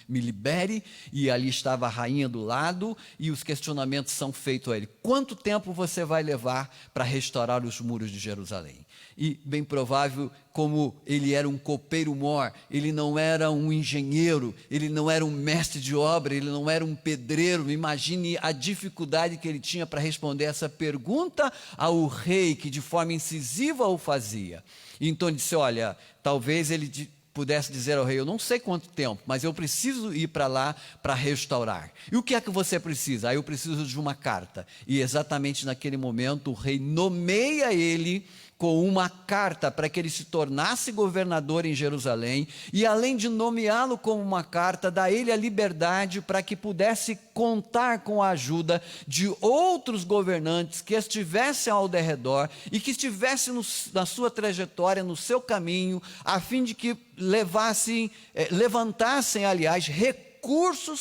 libere, e ali estava a rainha do lado, e os questionamentos são feitos a ele: quanto tempo você vai levar para restaurar os muros de Jerusalém? E bem provável, como ele era um copeiro-mor, ele não era um engenheiro, ele não era um mestre de obra, ele não era um pedreiro. Imagine a dificuldade que ele tinha para responder essa pergunta ao rei, que de forma incisiva o fazia. E então ele disse: olha, talvez ele pudesse dizer ao rei: eu não sei quanto tempo, mas eu preciso ir para lá para restaurar. E o que é que você precisa? Eu preciso de uma carta. E exatamente naquele momento o rei nomeia ele com uma carta para que ele se tornasse governador em Jerusalém, e além de nomeá-lo como uma carta, dá a ele a liberdade para que pudesse contar com a ajuda de outros governantes que estivessem ao derredor e que estivessem na sua trajetória, no seu caminho, a fim de que levantassem, aliás, recursos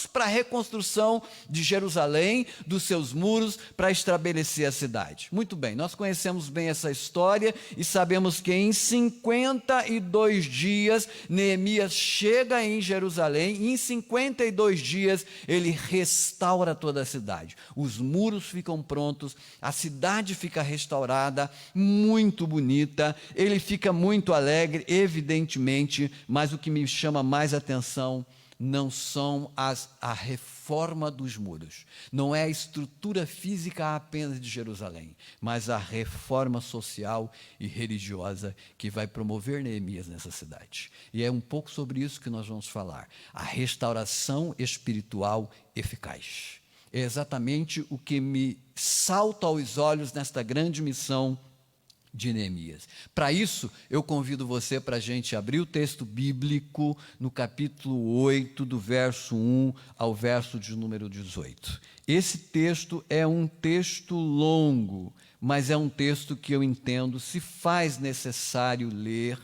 para a reconstrução de Jerusalém, dos seus muros, para estabelecer a cidade. Muito bem, nós conhecemos bem essa história e sabemos que em 52 dias Neemias chega em Jerusalém, e em 52 dias ele restaura toda a cidade. Os muros ficam prontos, a cidade fica restaurada, muito bonita, ele fica muito alegre, evidentemente, mas o que me chama mais atenção não são a reforma dos muros, não é a estrutura física apenas de Jerusalém, mas a reforma social e religiosa que vai promover Neemias nessa cidade. E é um pouco sobre isso que nós vamos falar: a restauração espiritual eficaz. É exatamente o que me salta aos olhos nesta grande missão de Neemias. Para isso, eu convido você para a gente abrir o texto bíblico no capítulo 8, do verso 1 ao verso de número 18. Esse texto é um texto longo, mas é um texto que eu entendo se faz necessário ler,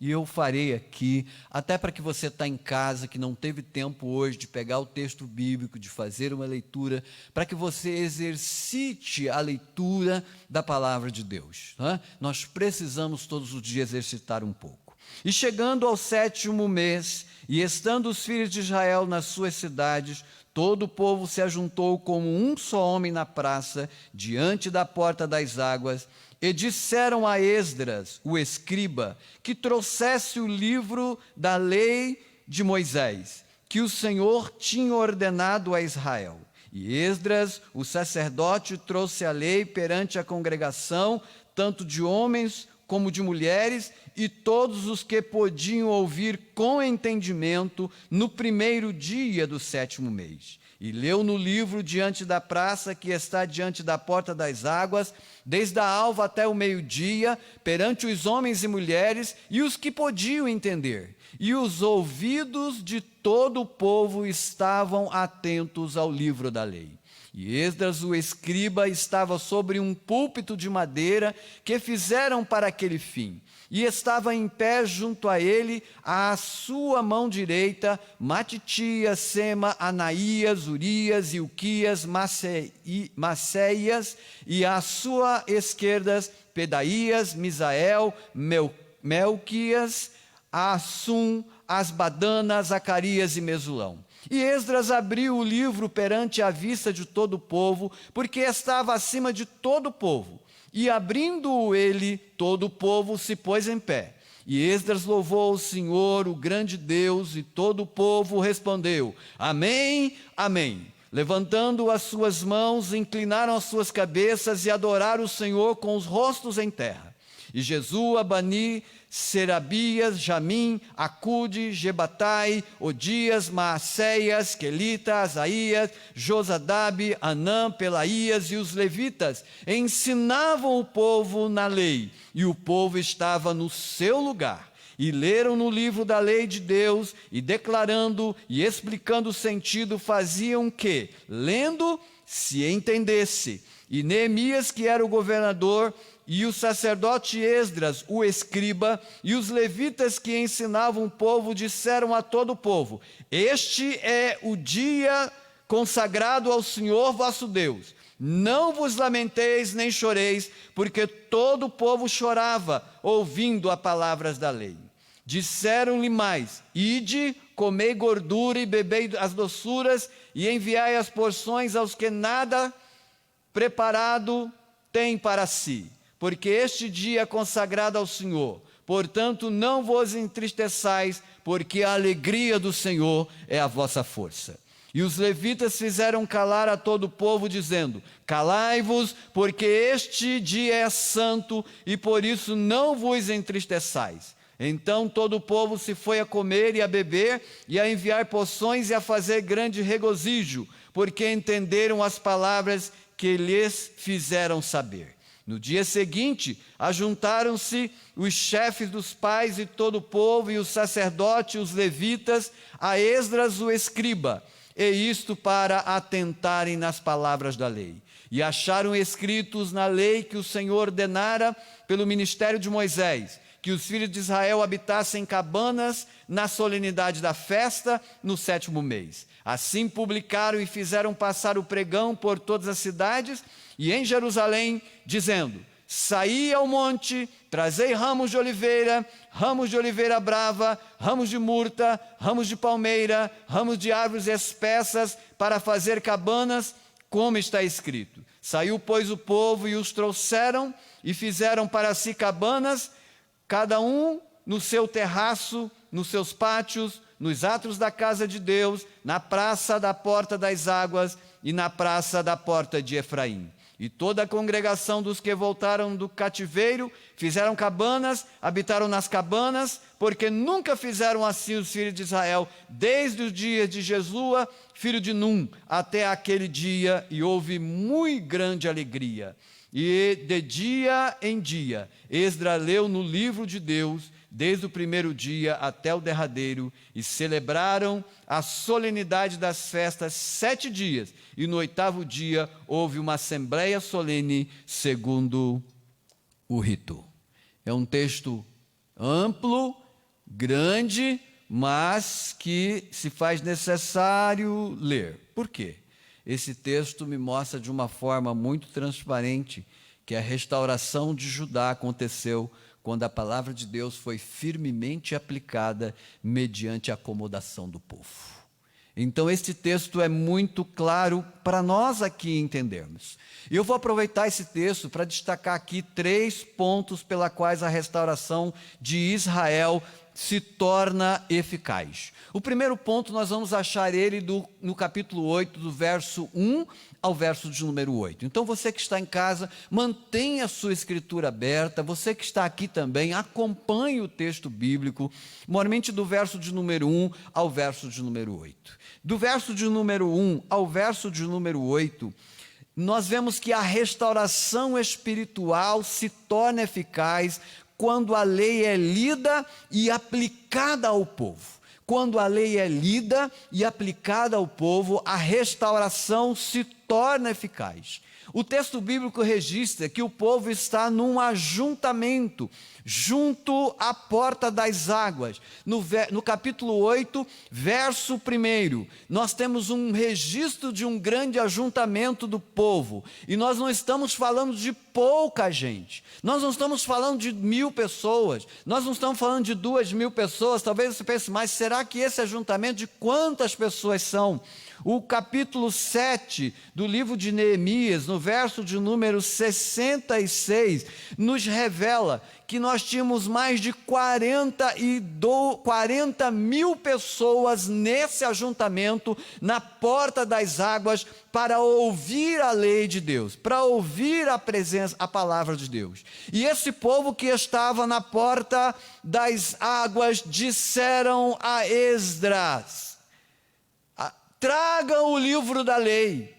e eu farei aqui, até para que você está em casa, que não teve tempo hoje de pegar o texto bíblico, de fazer uma leitura, para que você exercite a leitura da palavra de Deus. Né? Nós precisamos todos os dias exercitar um pouco. E chegando ao 7º mês, e estando os filhos de Israel nas suas cidades, todo o povo se ajuntou como um só homem na praça, diante da porta das águas, e disseram a Esdras, o escriba, que trouxesse o livro da lei de Moisés, que o Senhor tinha ordenado a Israel. E Esdras, o sacerdote, trouxe a lei perante a congregação, tanto de homens como de mulheres, e todos os que podiam ouvir com entendimento, no primeiro dia do 7º mês. E leu no livro diante da praça que está diante da porta das águas, desde a alva até o meio-dia, perante os homens e mulheres e os que podiam entender. E os ouvidos de todo o povo estavam atentos ao livro da lei. E Esdras, o escriba, estava sobre um púlpito de madeira que fizeram para aquele fim. E estava em pé junto a ele, à sua mão direita, Matitias, Sema, Anaías, Urias, Ilquias, Maceias, e à sua esquerda, Pedaías, Misael, Melquias, Assum, Asbadana, Zacarias e Mesulão. E Esdras abriu o livro perante a vista de todo o povo, porque estava acima de todo o povo. E abrindo-o ele, todo o povo se pôs em pé. E Esdras louvou ao Senhor, o grande Deus, e todo o povo respondeu: Amém, amém. Levantando as suas mãos, inclinaram as suas cabeças e adoraram o Senhor com os rostos em terra. E Jesua, Bani, Serabias, Jamim, Acude, Gebatai, Odias, Maacéias, Quelita, Asaías, Josadabe, Anã, Pelaías e os levitas ensinavam o povo na lei, e o povo estava no seu lugar. E leram no livro da lei de Deus, e declarando e explicando o sentido, faziam que, lendo, se entendesse. E Neemias, que era o governador, e o sacerdote Esdras, o escriba, e os levitas que ensinavam o povo, disseram a todo o povo: Este é o dia consagrado ao Senhor vosso Deus. Não vos lamenteis nem choreis, porque todo o povo chorava, ouvindo as palavras da lei. Disseram-lhe mais: Ide, comei gordura e bebei as doçuras, e enviai as porções aos que nada preparado têm para si. Porque este dia é consagrado ao Senhor. Portanto, não vos entristeçais, porque a alegria do Senhor é a vossa força. E os levitas fizeram calar a todo o povo, dizendo: calai-vos, porque este dia é santo, e por isso não vos entristeçais. Então todo o povo se foi a comer e a beber, e a enviar porções e a fazer grande regozijo, porque entenderam as palavras que lhes fizeram saber. No dia seguinte, ajuntaram-se os chefes dos pais e todo o povo, e os sacerdotes e os levitas, a Esdras o escriba, e isto para atentarem nas palavras da lei. E acharam escritos na lei que o Senhor ordenara pelo ministério de Moisés, que os filhos de Israel habitassem em cabanas na solenidade da festa, no 7º mês. Assim publicaram e fizeram passar o pregão por todas as cidades e em Jerusalém, dizendo: saí ao monte, trazei ramos de oliveira brava, ramos de murta, ramos de palmeira, ramos de árvores espessas, para fazer cabanas, como está escrito. Saiu, pois, o povo e os trouxeram, e fizeram para si cabanas, cada um no seu terraço, nos seus pátios, nos átrios da casa de Deus, na praça da porta das águas e na praça da porta de Efraim. E toda a congregação dos que voltaram do cativeiro fizeram cabanas, habitaram nas cabanas, porque nunca fizeram assim os filhos de Israel, desde os dias de Jesua, filho de Num, até aquele dia, e houve muito grande alegria. E de dia em dia, Esdras leu no livro de Deus, desde o primeiro dia até o derradeiro, e celebraram a solenidade das festas 7 dias, e no 8º dia houve uma assembleia solene segundo o rito. É um texto amplo, grande, mas que se faz necessário ler. Por quê? Esse texto me mostra de uma forma muito transparente que a restauração de Judá aconteceu quando a palavra de Deus foi firmemente aplicada mediante a acomodação do povo. Então, este texto é muito claro para nós aqui entendermos. E eu vou aproveitar esse texto para destacar aqui 3 pontos pela quais a restauração de Israel se torna eficaz. O primeiro ponto, nós vamos achar ele no capítulo 8, do verso 1 ao verso de número 8. Então, você que está em casa, mantenha a sua escritura aberta. Você que está aqui também, acompanhe o texto bíblico, normalmente do verso de número 1 ao verso de número 8. Do verso de número 1 ao verso de número 8, nós vemos que a restauração espiritual se torna eficaz quando a lei é lida e aplicada ao povo. Quando a lei é lida e aplicada ao povo, a restauração se torna eficaz. O texto bíblico registra que o povo está num ajuntamento, junto à porta das águas. No capítulo 8, verso 1, nós temos um registro de um grande ajuntamento do povo. E nós não estamos falando de pouca gente. Nós não estamos falando de 1.000 pessoas. Nós não estamos falando de 2.000 pessoas. Talvez você pense, mas será que esse ajuntamento de quantas pessoas são? O capítulo 7 do livro de Neemias, no verso de número 66, nos revela que nós tínhamos mais de 40.000 pessoas nesse ajuntamento, na porta das águas, para ouvir a lei de Deus, para ouvir a palavra de Deus. E esse povo que estava na porta das águas disseram a Esdras: traga o livro da lei,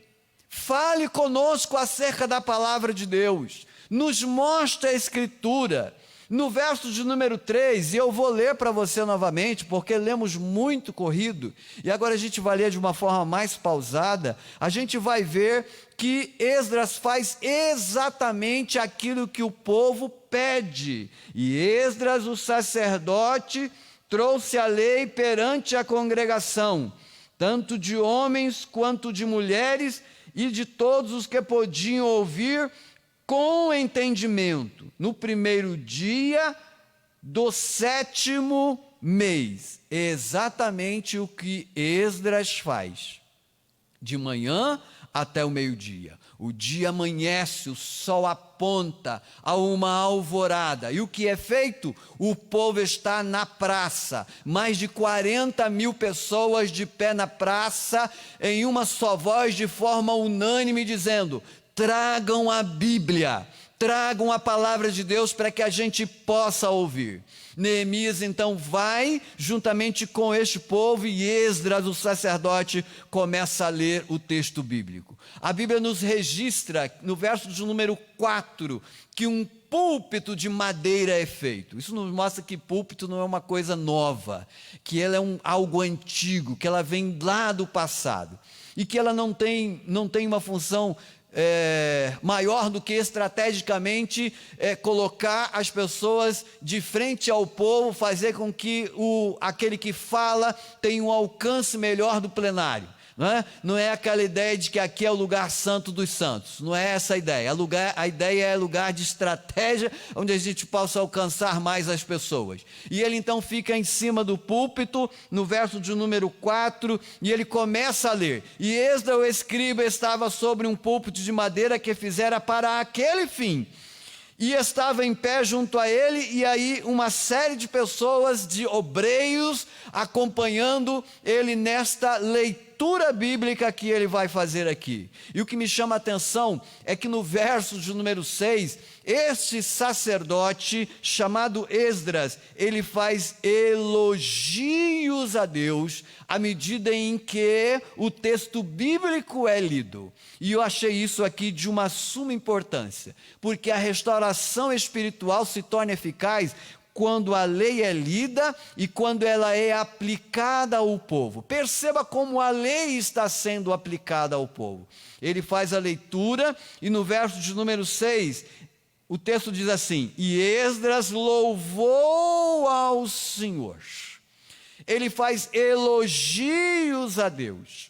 fale conosco acerca da palavra de Deus, nos mostre a escritura. No verso de número 3, e eu vou ler para você novamente, porque lemos muito corrido, e agora a gente vai ler de uma forma mais pausada. A gente vai ver que Esdras faz exatamente aquilo que o povo pede. E Esdras, o sacerdote, trouxe a lei perante a congregação, tanto de homens quanto de mulheres, e de todos os que podiam ouvir com entendimento, no primeiro dia do 7º mês. Exatamente o que Esdras faz. De manhã até o meio-dia. O dia amanhece, o sol aponta a uma alvorada. E o que é feito? O povo está na praça. Mais de 40 mil pessoas de pé na praça, em uma só voz, de forma unânime, dizendo: tragam a Bíblia, tragam a palavra de Deus para que a gente possa ouvir. Neemias então vai juntamente com este povo, e Esdras, o sacerdote, começa a ler o texto bíblico. A Bíblia nos registra, no verso de número 4, que um púlpito de madeira é feito. Isso nos mostra que púlpito não é uma coisa nova, que ela é algo antigo, que ela vem lá do passado, e que ela não tem uma função maior do que estrategicamente colocar as pessoas de frente ao povo, fazer com que aquele que fala tenha um alcance melhor do plenário. Não é aquela ideia de que aqui é o lugar santo dos santos, não é essa a ideia. A ideia é lugar de estratégia, onde a gente possa alcançar mais as pessoas. E ele então fica em cima do púlpito, no verso de número 4, e ele começa a ler. E Esdras, o escriba, estava sobre um púlpito de madeira que fizera para aquele fim, e estava em pé junto a ele, e aí uma série de pessoas, de obreiros, acompanhando ele nesta leitura bíblica que ele vai fazer aqui. E o que me chama a atenção é que no verso de número 6, este sacerdote chamado Esdras, ele faz elogios a Deus à medida em que o texto bíblico é lido. E eu achei isso aqui de uma suma importância, porque a restauração espiritual se torna eficaz quando a lei é lida e quando ela é aplicada ao povo. Perceba como a lei está sendo aplicada ao povo. Ele faz a leitura e no verso de número 6, o texto diz assim: e Esdras louvou ao Senhor. Ele faz elogios a Deus.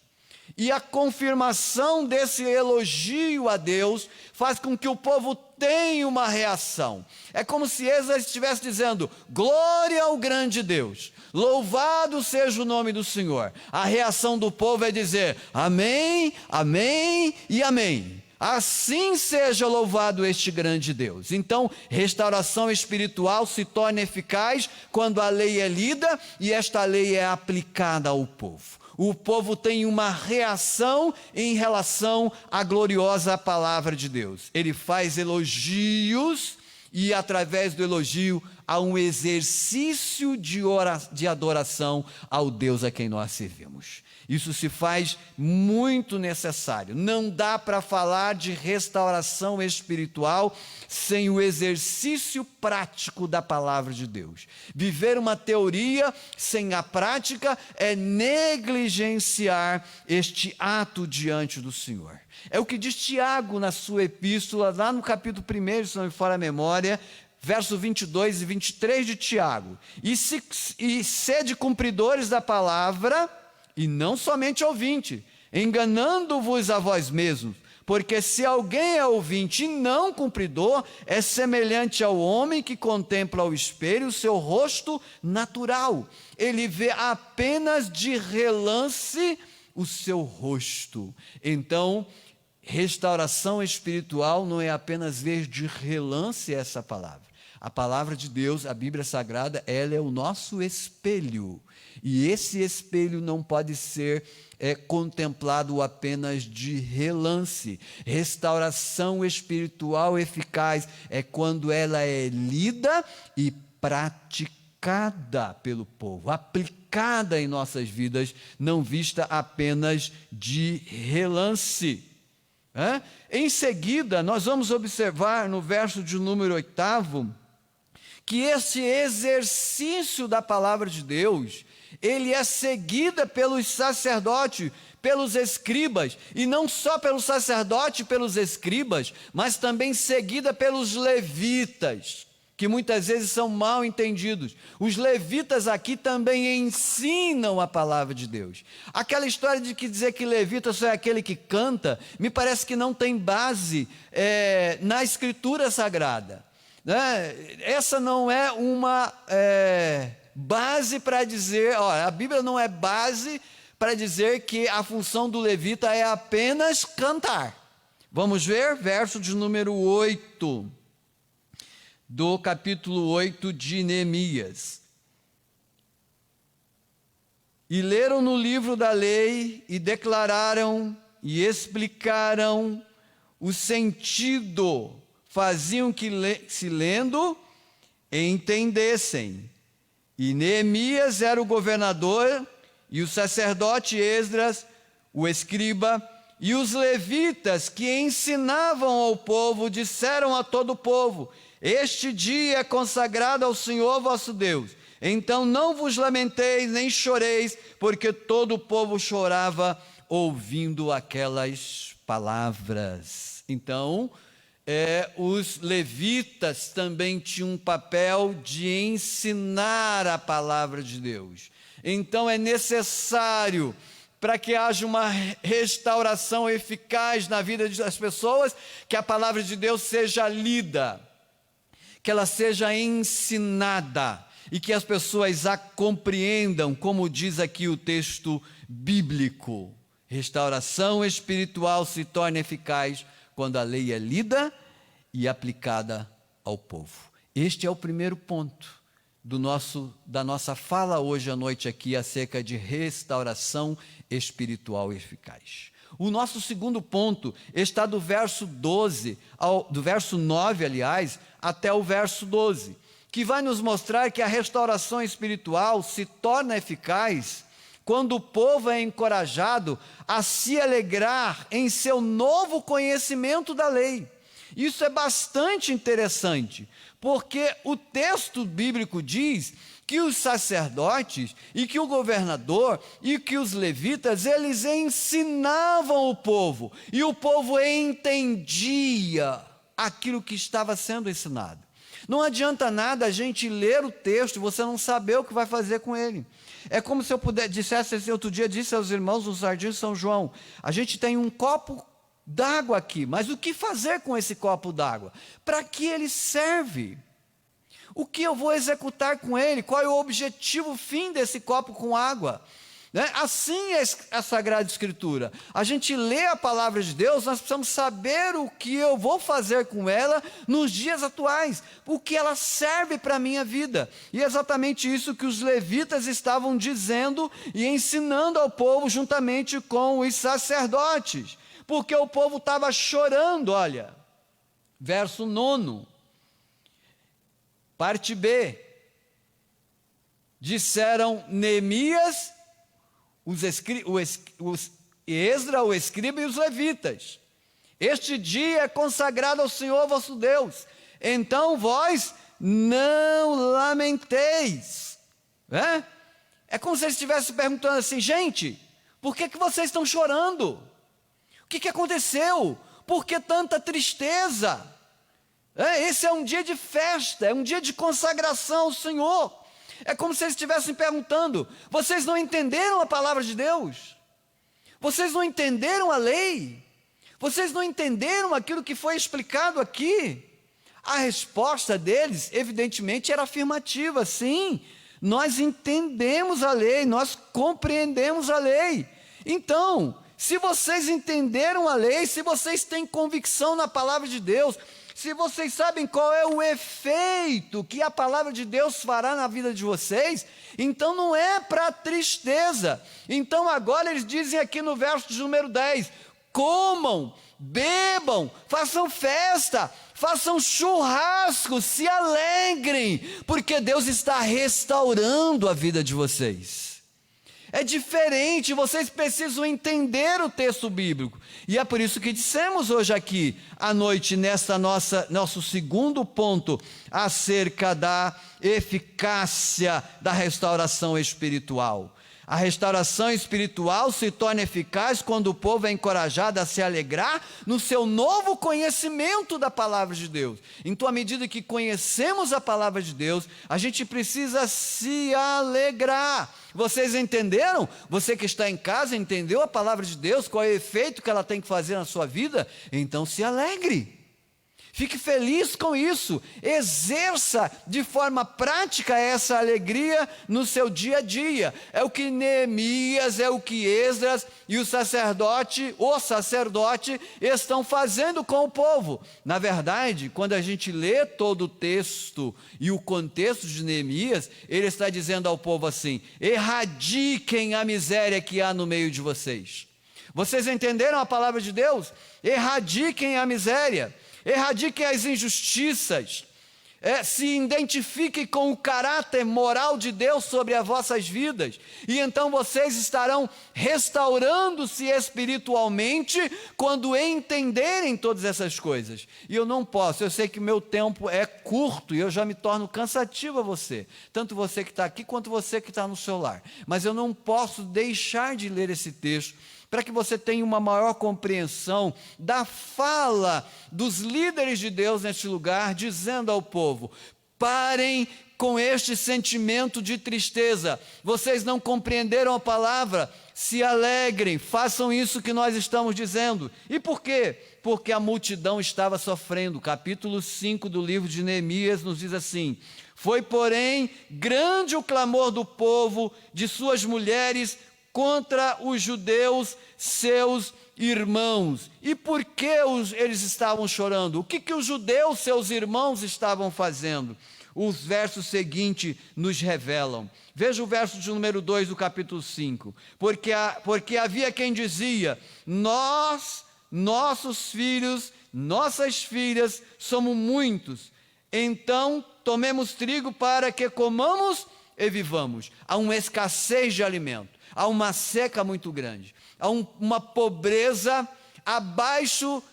E a confirmação desse elogio a Deus faz com que o povo tenha uma reação. É como se Esdras estivesse dizendo: glória ao grande Deus, louvado seja o nome do Senhor. A reação do povo é dizer: amém, amém e amém. Assim seja louvado este grande Deus. Então, restauração espiritual se torna eficaz quando a lei é lida e esta lei é aplicada ao povo. O povo tem uma reação em relação à gloriosa palavra de Deus. Ele faz elogios e, através do elogio, há um exercício de adoração ao Deus a quem nós servimos. Isso se faz muito necessário. Não dá para falar de restauração espiritual sem o exercício prático da palavra de Deus. Viver uma teoria sem a prática é negligenciar este ato diante do Senhor. É o que diz Tiago na sua epístola, lá no capítulo 1, se não me falha a memória, verso 22 e 23 de Tiago. E sede cumpridores da palavra, e não somente ouvinte, enganando-vos a vós mesmos, porque se alguém é ouvinte e não cumpridor, é semelhante ao homem que contempla ao espelho o seu rosto natural. Ele vê apenas de relance o seu rosto. Então, restauração espiritual não é apenas ver de relance essa palavra. A palavra de Deus, a Bíblia Sagrada, ela é o nosso espelho. E esse espelho não pode ser contemplado apenas de relance. Restauração espiritual eficaz é quando ela é lida e praticada pelo povo, aplicada em nossas vidas, não vista apenas de relance. Em seguida, nós vamos observar no verso de número 8, que esse exercício da palavra de Deus, ele é seguida pelos sacerdotes, pelos escribas, e não só pelos sacerdotes e pelos escribas, mas também seguida pelos levitas, que muitas vezes são mal entendidos. Os levitas aqui também ensinam a palavra de Deus. Aquela história de dizer que levita só é aquele que canta, me parece que não tem base na Escritura Sagrada. Essa não é uma base para dizer, a Bíblia não é base para dizer que a função do levita é apenas cantar. Vamos ver, verso de número 8, do capítulo 8 de Neemias. E leram no livro da lei, e declararam, e explicaram o sentido, faziam que se lendo, entendessem. E Neemias era o governador, e o sacerdote Esdras, o escriba, e os levitas que ensinavam ao povo, disseram a todo o povo: este dia é consagrado ao Senhor vosso Deus. Então não vos lamenteis, nem choreis, porque todo o povo chorava ouvindo aquelas palavras. Então, os levitas também tinham um papel de ensinar a palavra de Deus. Então é necessário, para que haja uma restauração eficaz na vida das pessoas, que a palavra de Deus seja lida, que ela seja ensinada, e que as pessoas a compreendam, como diz aqui o texto bíblico. Restauração espiritual se torna eficaz quando a lei é lida e aplicada ao povo. Este é o primeiro ponto da nossa fala hoje à noite aqui acerca de restauração espiritual eficaz. O nosso segundo ponto está do verso 9, aliás, até o verso 12, que vai nos mostrar que a restauração espiritual se torna eficaz quando o povo é encorajado a se alegrar em seu novo conhecimento da lei. Isso é bastante interessante, porque o texto bíblico diz que os sacerdotes e que o governador e que os levitas, eles ensinavam o povo, e o povo entendia aquilo que estava sendo ensinado. Não adianta nada a gente ler o texto e você não saber o que vai fazer com ele. É como se eu dissesse assim, outro dia disse aos irmãos no Jardim São João: a gente tem um copo d'água aqui, mas o que fazer com esse copo d'água? Para que ele serve? O que eu vou executar com ele? Qual é o objetivo fim desse copo com água? Assim é a Sagrada Escritura. A gente lê a palavra de Deus, nós precisamos saber o que eu vou fazer com ela nos dias atuais, o que ela serve para a minha vida. E é exatamente isso que os levitas estavam dizendo e ensinando ao povo juntamente com os sacerdotes, porque o povo estava chorando. Olha, verso 9, parte B. Disseram Neemias, Esdra, o escriba, e os levitas: este dia é consagrado ao Senhor vosso Deus, então vós não lamenteis. É como se eles estivessem perguntando assim: gente, por que vocês estão chorando? O que aconteceu? Por que tanta tristeza? Esse é um dia de festa, é um dia de consagração ao Senhor. É como se eles estivessem perguntando: vocês não entenderam a palavra de Deus? Vocês não entenderam a lei? Vocês não entenderam aquilo que foi explicado aqui? A resposta deles, evidentemente, era afirmativa. Sim, nós entendemos a lei, nós compreendemos a lei. Então, se vocês entenderam a lei, se vocês têm convicção na palavra de Deus, se vocês sabem qual é o efeito que a palavra de Deus fará na vida de vocês, então não é para tristeza. Então agora eles dizem aqui no verso de número 10, comam, bebam, façam festa, façam churrasco, se alegrem, porque Deus está restaurando a vida de vocês. É diferente, vocês precisam entender o texto bíblico. E é por isso que dissemos hoje aqui, à noite, nosso segundo ponto, acerca da eficácia da restauração espiritual. A restauração espiritual se torna eficaz quando o povo é encorajado a se alegrar no seu novo conhecimento da palavra de Deus. Então, à medida que conhecemos a palavra de Deus, a gente precisa se alegrar. Vocês entenderam? Você que está em casa entendeu a palavra de Deus? Qual é o efeito que ela tem que fazer na sua vida? Então se alegre. Fique feliz com isso, exerça de forma prática essa alegria no seu dia a dia. É o que Neemias, é o que Esdras e o sacerdote estão fazendo com o povo. Na verdade, quando a gente lê todo o texto e o contexto de Neemias, ele está dizendo ao povo assim: erradiquem a miséria que há no meio de vocês. Vocês entenderam a palavra de Deus? Erradiquem a miséria. Erradiquem as injustiças, se identifiquem com o caráter moral de Deus sobre as vossas vidas, e então vocês estarão restaurando-se espiritualmente quando entenderem todas essas coisas. E eu não posso, eu sei que meu tempo é curto e eu já me torno cansativo a você, tanto você que está aqui quanto você que está no seu lar, mas eu não posso deixar de ler esse texto, para que você tenha uma maior compreensão da fala dos líderes de Deus neste lugar, dizendo ao povo: parem com este sentimento de tristeza, vocês não compreenderam a palavra, se alegrem, façam isso que nós estamos dizendo. E por quê? Porque a multidão estava sofrendo. Capítulo 5 do livro de Neemias nos diz assim: foi, porém, grande o clamor do povo, de suas mulheres, contra os judeus, seus irmãos. E por que eles estavam chorando? O que os judeus, seus irmãos, estavam fazendo? Os versos seguintes nos revelam. Veja o verso de número 2 do capítulo 5. Porque havia quem dizia: nós, nossos filhos, nossas filhas, somos muitos. Então tomemos trigo para que comamos e vivamos. Há uma escassez de alimento. Há uma seca muito grande, há uma pobreza abaixo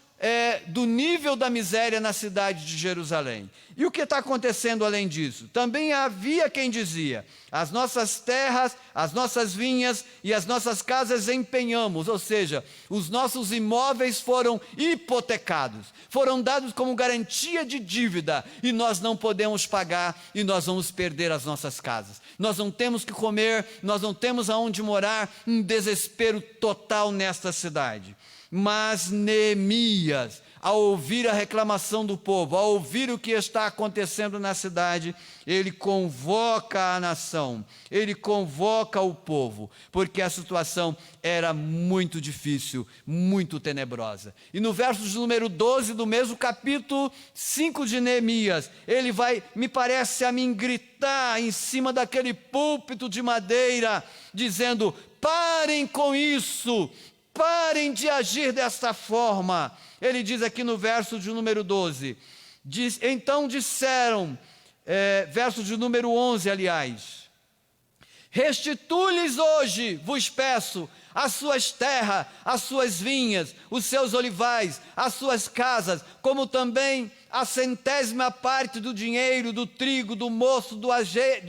do nível da miséria na cidade de Jerusalém. E o que está acontecendo além disso? Também havia quem dizia: as nossas terras, as nossas vinhas e as nossas casas empenhamos, ou seja, os nossos imóveis foram hipotecados, foram dados como garantia de dívida, e nós não podemos pagar, e nós vamos perder as nossas casas. Nós não temos que comer, nós não temos aonde morar, um desespero total nesta cidade. Mas Neemias, ao ouvir a reclamação do povo, ao ouvir o que está acontecendo na cidade, ele convoca a nação, ele convoca o povo, porque a situação era muito difícil, muito tenebrosa. E no verso de número 12 do mesmo capítulo 5 de Neemias, ele vai, me parece a mim, gritar em cima daquele púlpito de madeira, dizendo: parem com isso, parem de agir desta forma. Ele diz aqui no verso de número 12, então disseram, verso de número 11, aliás: restitui-lhes hoje, vos peço, as suas terras, as suas vinhas, os seus olivais, as suas casas, como também a 100ª parte do dinheiro, do trigo, do mosto, do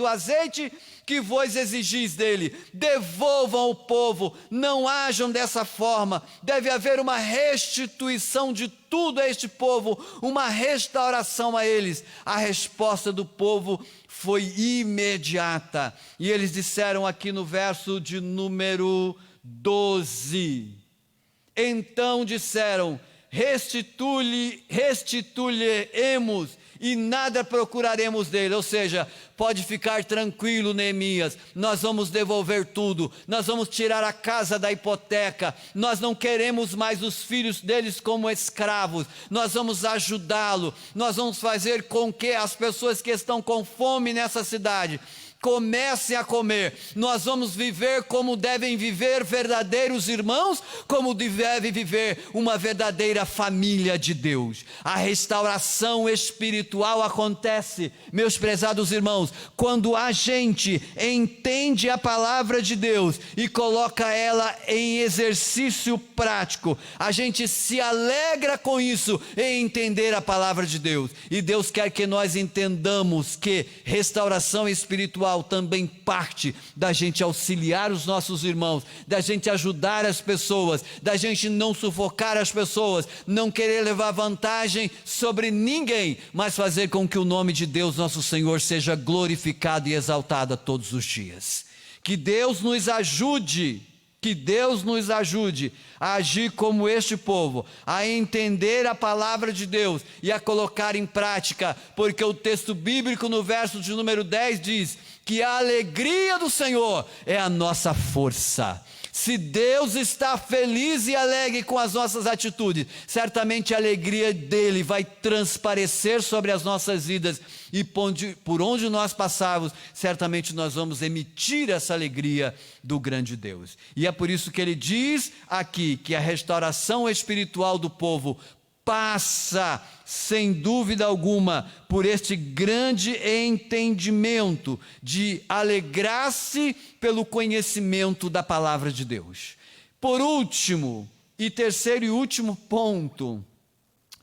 azeite que vos exigis dele. Devolvam ao povo, não hajam dessa forma. Deve haver uma restituição de tudo a este povo, uma restauração a eles. A resposta do povo foi imediata, e eles disseram aqui no verso de número 12, então disseram: restituiremos e nada procuraremos dele. Ou seja, pode ficar tranquilo, Neemias, nós vamos devolver tudo, nós vamos tirar a casa da hipoteca, nós não queremos mais os filhos deles como escravos, nós vamos ajudá-lo, nós vamos fazer com que as pessoas que estão com fome nessa cidade comecem a comer. Nós vamos viver como devem viver verdadeiros irmãos, como deve viver uma verdadeira família de Deus. A restauração espiritual acontece, meus prezados irmãos, quando a gente entende a palavra de Deus e coloca ela em exercício prático. A gente se alegra com isso, em entender a palavra de Deus. E Deus quer que nós entendamos que restauração espiritual também parte da gente auxiliar os nossos irmãos, da gente ajudar as pessoas, da gente não sufocar as pessoas, não querer levar vantagem sobre ninguém, mas fazer com que o nome de Deus, nosso Senhor, seja glorificado e exaltado a todos os dias. Que Deus nos ajude Que Deus nos ajude a agir como este povo, a entender a palavra de Deus e a colocar em prática, porque o texto bíblico no verso de número 10 diz que a alegria do Senhor é a nossa força. Se Deus está feliz e alegre com as nossas atitudes, certamente a alegria dele vai transparecer sobre as nossas vidas, e por onde nós passarmos, certamente nós vamos emitir essa alegria do grande Deus. E é por isso que ele diz aqui que a restauração espiritual do povo passa, sem dúvida alguma, por este grande entendimento de alegrar-se pelo conhecimento da palavra de Deus. Por último, e terceiro e último ponto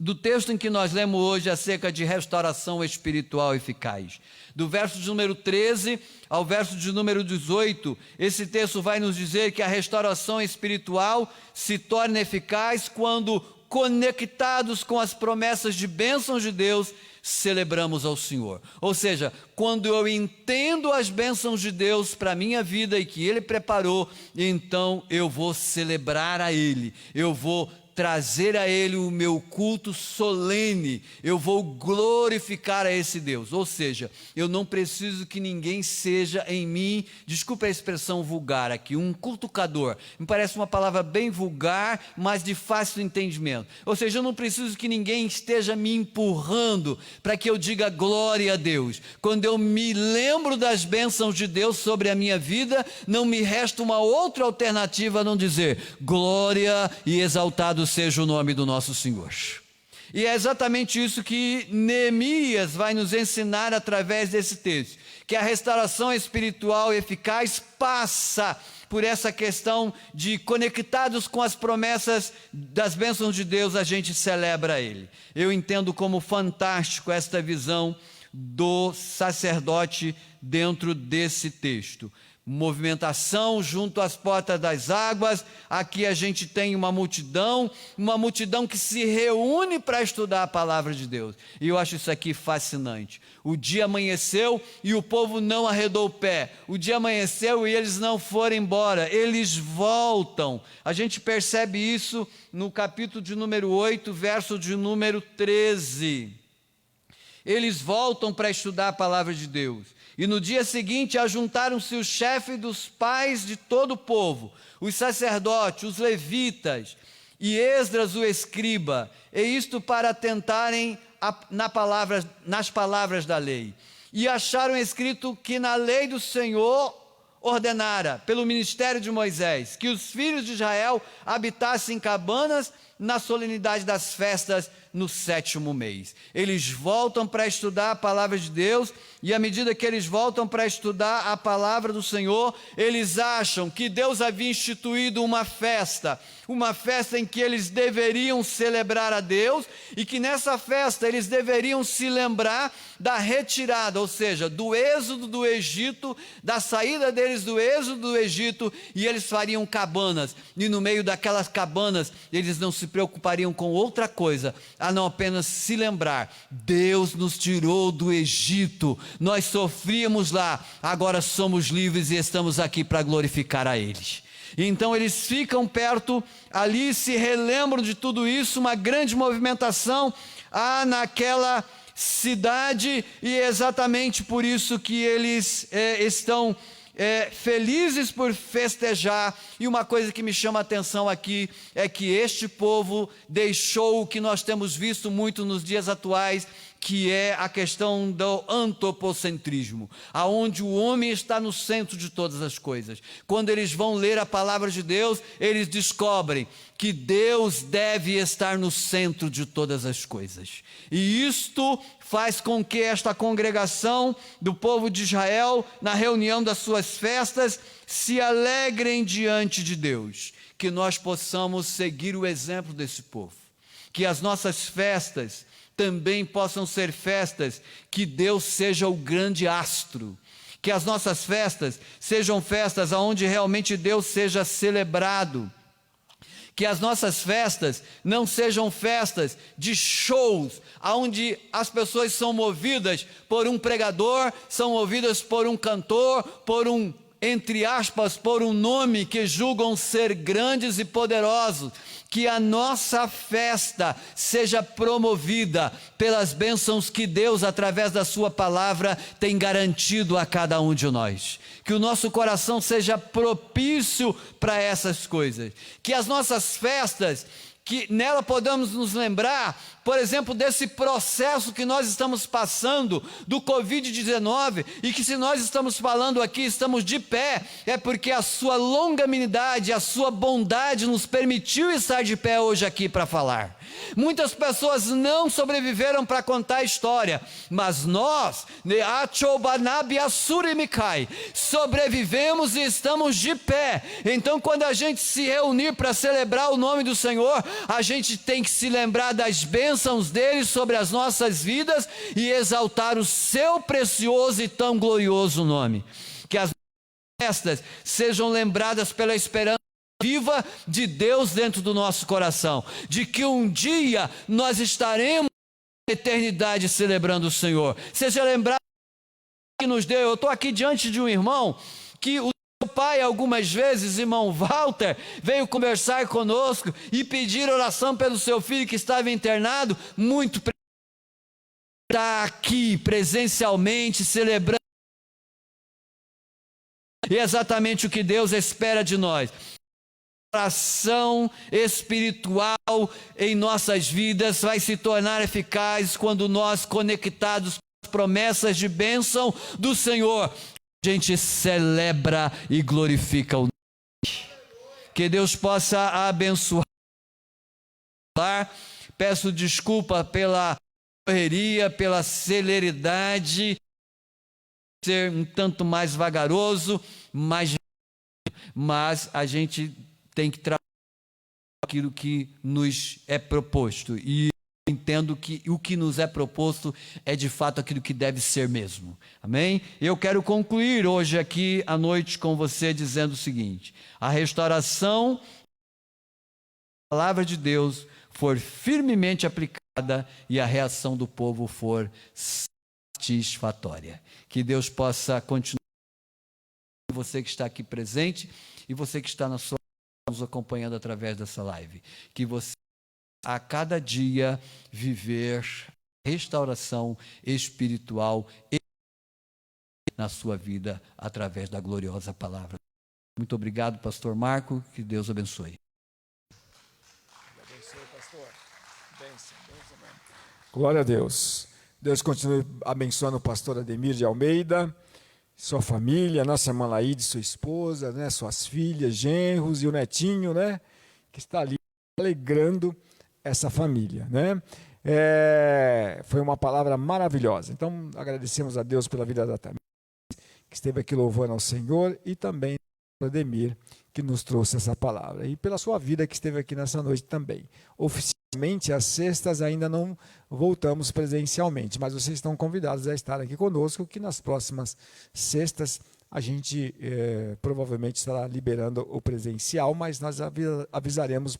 do texto em que nós lemos hoje acerca de restauração espiritual eficaz, do verso de número 13 ao verso de número 18, esse texto vai nos dizer que a restauração espiritual se torna eficaz quando, conectados com as promessas de bênçãos de Deus, celebramos ao Senhor. Ou seja, quando eu entendo as bênçãos de Deus para a minha vida e que Ele preparou, então eu vou celebrar a Ele, eu vou trazer a Ele o meu culto solene, eu vou glorificar a esse Deus. Ou seja, eu não preciso que ninguém seja em mim, desculpa a expressão vulgar aqui, um cutucador. Me parece uma palavra bem vulgar, mas de fácil entendimento. Ou seja, eu não preciso que ninguém esteja me empurrando para que eu diga glória a Deus. Quando eu me lembro das bênçãos de Deus sobre a minha vida, não me resta uma outra alternativa a não dizer glória e exaltado seja o nome do nosso Senhor. E é exatamente isso que Neemias vai nos ensinar através desse texto, que a restauração espiritual eficaz passa por essa questão de, conectados com as promessas das bênçãos de Deus, a gente celebra Ele. Eu entendo como fantástico esta visão do sacerdote dentro desse texto. Movimentação junto às portas das águas. Aqui a gente tem uma multidão que se reúne para estudar a palavra de Deus, e eu acho isso aqui fascinante. O dia amanheceu e o povo não arredou o pé, o dia amanheceu e eles não foram embora, eles voltam. A gente percebe isso no capítulo de número 8, verso de número 13. Eles voltam para estudar a palavra de Deus. E no dia seguinte ajuntaram-se os chefes dos pais de todo o povo, os sacerdotes, os levitas e Esdras o escriba, e isto para atentarem nas palavras da lei. E acharam escrito que na lei do Senhor ordenara, pelo ministério de Moisés, que os filhos de Israel habitassem em cabanas na solenidade das festas no 7º mês. Eles voltam para estudar a palavra de Deus, e à medida que eles voltam para estudar a palavra do Senhor, eles acham que Deus havia instituído uma festa em que eles deveriam celebrar a Deus, e que nessa festa eles deveriam se lembrar da retirada, ou seja, do êxodo do Egito, da saída deles do êxodo do Egito, e eles fariam cabanas, e no meio daquelas cabanas eles não se preocupariam com outra coisa, a não apenas se lembrar: Deus nos tirou do Egito, nós sofríamos lá, agora somos livres e estamos aqui para glorificar a Ele. Então eles ficam perto ali, se relembram de tudo isso, uma grande movimentação naquela cidade, e é exatamente por isso que eles estão felizes por festejar. E uma coisa que me chama a atenção aqui é que este povo deixou o que nós temos visto muito nos dias atuais, que é a questão do antropocentrismo, aonde o homem está no centro de todas as coisas. Quando eles vão ler a palavra de Deus, eles descobrem que Deus deve estar no centro de todas as coisas. E isto faz com que esta congregação do povo de Israel, na reunião das suas festas, se alegrem diante de Deus. Que nós possamos seguir o exemplo desse povo, que as nossas festas também possam ser festas que Deus seja o grande astro, que as nossas festas sejam festas onde realmente Deus seja celebrado, que as nossas festas não sejam festas de shows, onde as pessoas são movidas por um pregador, são movidas por um cantor, por um entre aspas, por um nome que julgam ser grandes e poderosos, que a nossa festa seja promovida pelas bênçãos que Deus, através da sua palavra, tem garantido a cada um de nós. Que o nosso coração seja propício para essas coisas. Que as nossas festas, que nela podamos nos lembrar, por exemplo, desse processo que nós estamos passando do Covid-19, e que se nós estamos falando aqui, estamos de pé, é porque a sua longanimidade, a sua bondade nos permitiu estar de pé hoje aqui para falar. Muitas pessoas não sobreviveram para contar a história, mas nós, sobrevivemos e estamos de pé. Então, quando a gente se reunir para celebrar o nome do Senhor, a gente tem que se lembrar das bênçãos dele sobre as nossas vidas e exaltar o seu precioso e tão glorioso nome. Que as festas sejam lembradas pela esperança viva de Deus dentro do nosso coração, de que um dia nós estaremos na eternidade celebrando o Senhor. Seja lembrado que nos deu. Eu estou aqui diante de um irmão que o seu pai, algumas vezes, irmão Walter, veio conversar conosco e pedir oração pelo seu filho que estava internado, muito está aqui presencialmente celebrando. E é exatamente o que Deus espera de nós. Oração espiritual em nossas vidas vai se tornar eficaz quando nós, conectados com as promessas de bênção do Senhor, a gente celebra e glorifica o nome. Que Deus possa abençoar. Peço desculpa pela correria, pela celeridade, ser um tanto mais vagaroso, mas a gente tem que trabalhar aquilo que nos é proposto. E entendo que o que nos é proposto é de fato aquilo que deve ser mesmo. Amém? Eu quero concluir hoje aqui à noite com você dizendo o seguinte: a restauração da palavra de Deus for firmemente aplicada e a reação do povo for satisfatória. Que Deus possa continuar, você que está aqui presente e você que está na sua nos acompanhando através dessa live, que você a cada dia viver restauração espiritual na sua vida através da gloriosa palavra. Muito obrigado, pastor Marco, que Deus abençoe. Glória a Deus. Deus continue abençoando o pastor Ademir de Almeida, sua família, nossa irmã Laíde, sua esposa, né, suas filhas, genros e o netinho, né, que está ali alegrando essa família, né? Foi uma palavra maravilhosa. Então, agradecemos a Deus pela vida da Tamir, que esteve aqui louvando ao Senhor, e também o Ademir, que nos trouxe essa palavra, e pela sua vida que esteve aqui nessa noite também. Oficialmente, às sextas ainda não voltamos presencialmente, mas vocês estão convidados a estar aqui conosco, que nas próximas sextas a gente provavelmente estará liberando o presencial, mas nós avisaremos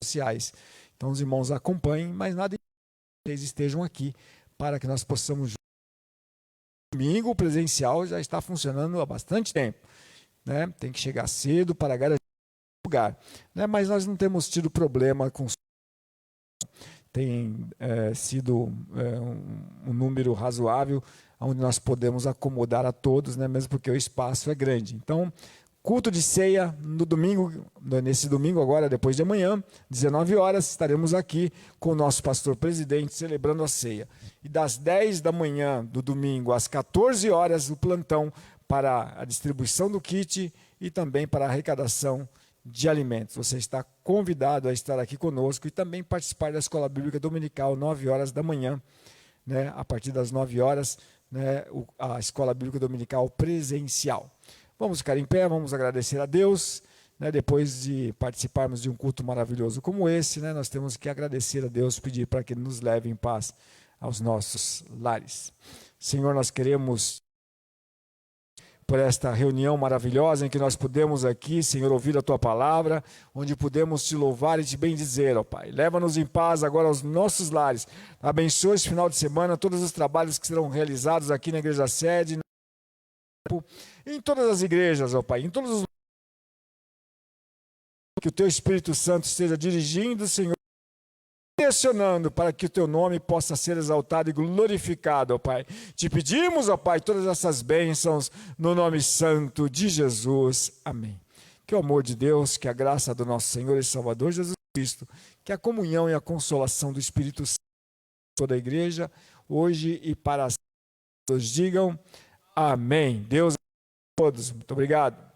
sociais. Então os irmãos acompanhem, mas nada que eles estejam aqui para que nós possamos. Domingo o presencial já está funcionando há bastante tempo, né? Tem que chegar cedo para garantir lugar, né? Mas nós não temos tido problema com. Tem sido um número razoável, onde nós podemos acomodar a todos, né? Mesmo porque o espaço é grande. Então, culto de ceia no domingo, nesse domingo agora, depois de amanhã, 19 horas, estaremos aqui com o nosso pastor presidente celebrando a ceia. E das 10 da manhã do domingo às 14 horas, o plantão para a distribuição do kit e também para a arrecadação de alimentos. Você está convidado a estar aqui conosco e também participar da Escola Bíblica Dominical, 9 horas da manhã, né? A partir das 9 horas, né? A Escola Bíblica Dominical presencial. Vamos ficar em pé, vamos agradecer a Deus, né? Depois de participarmos de um culto maravilhoso como esse, né? Nós temos que agradecer a Deus, pedir para que Ele nos leve em paz aos nossos lares. Senhor, nós queremos, por esta reunião maravilhosa em que nós pudemos aqui, Senhor, ouvir a Tua palavra, onde pudemos Te louvar e Te bendizer, ó Pai. Leva-nos em paz agora aos nossos lares. Abençoa esse final de semana, todos os trabalhos que serão realizados aqui na Igreja Sede, campo, em todas as igrejas, ó Pai, em todos os que o Teu Espírito Santo esteja dirigindo, Senhor, direcionando para que o Teu nome possa ser exaltado e glorificado, ó Pai. Te pedimos, ó Pai, todas essas bênçãos no nome santo de Jesus. Amém. Que o amor de Deus, que a graça do nosso Senhor e Salvador Jesus Cristo, que a comunhão e a consolação do Espírito Santo toda a igreja, hoje e para sempre, todos digam amém. Deus abençoe a todos. Muito obrigado.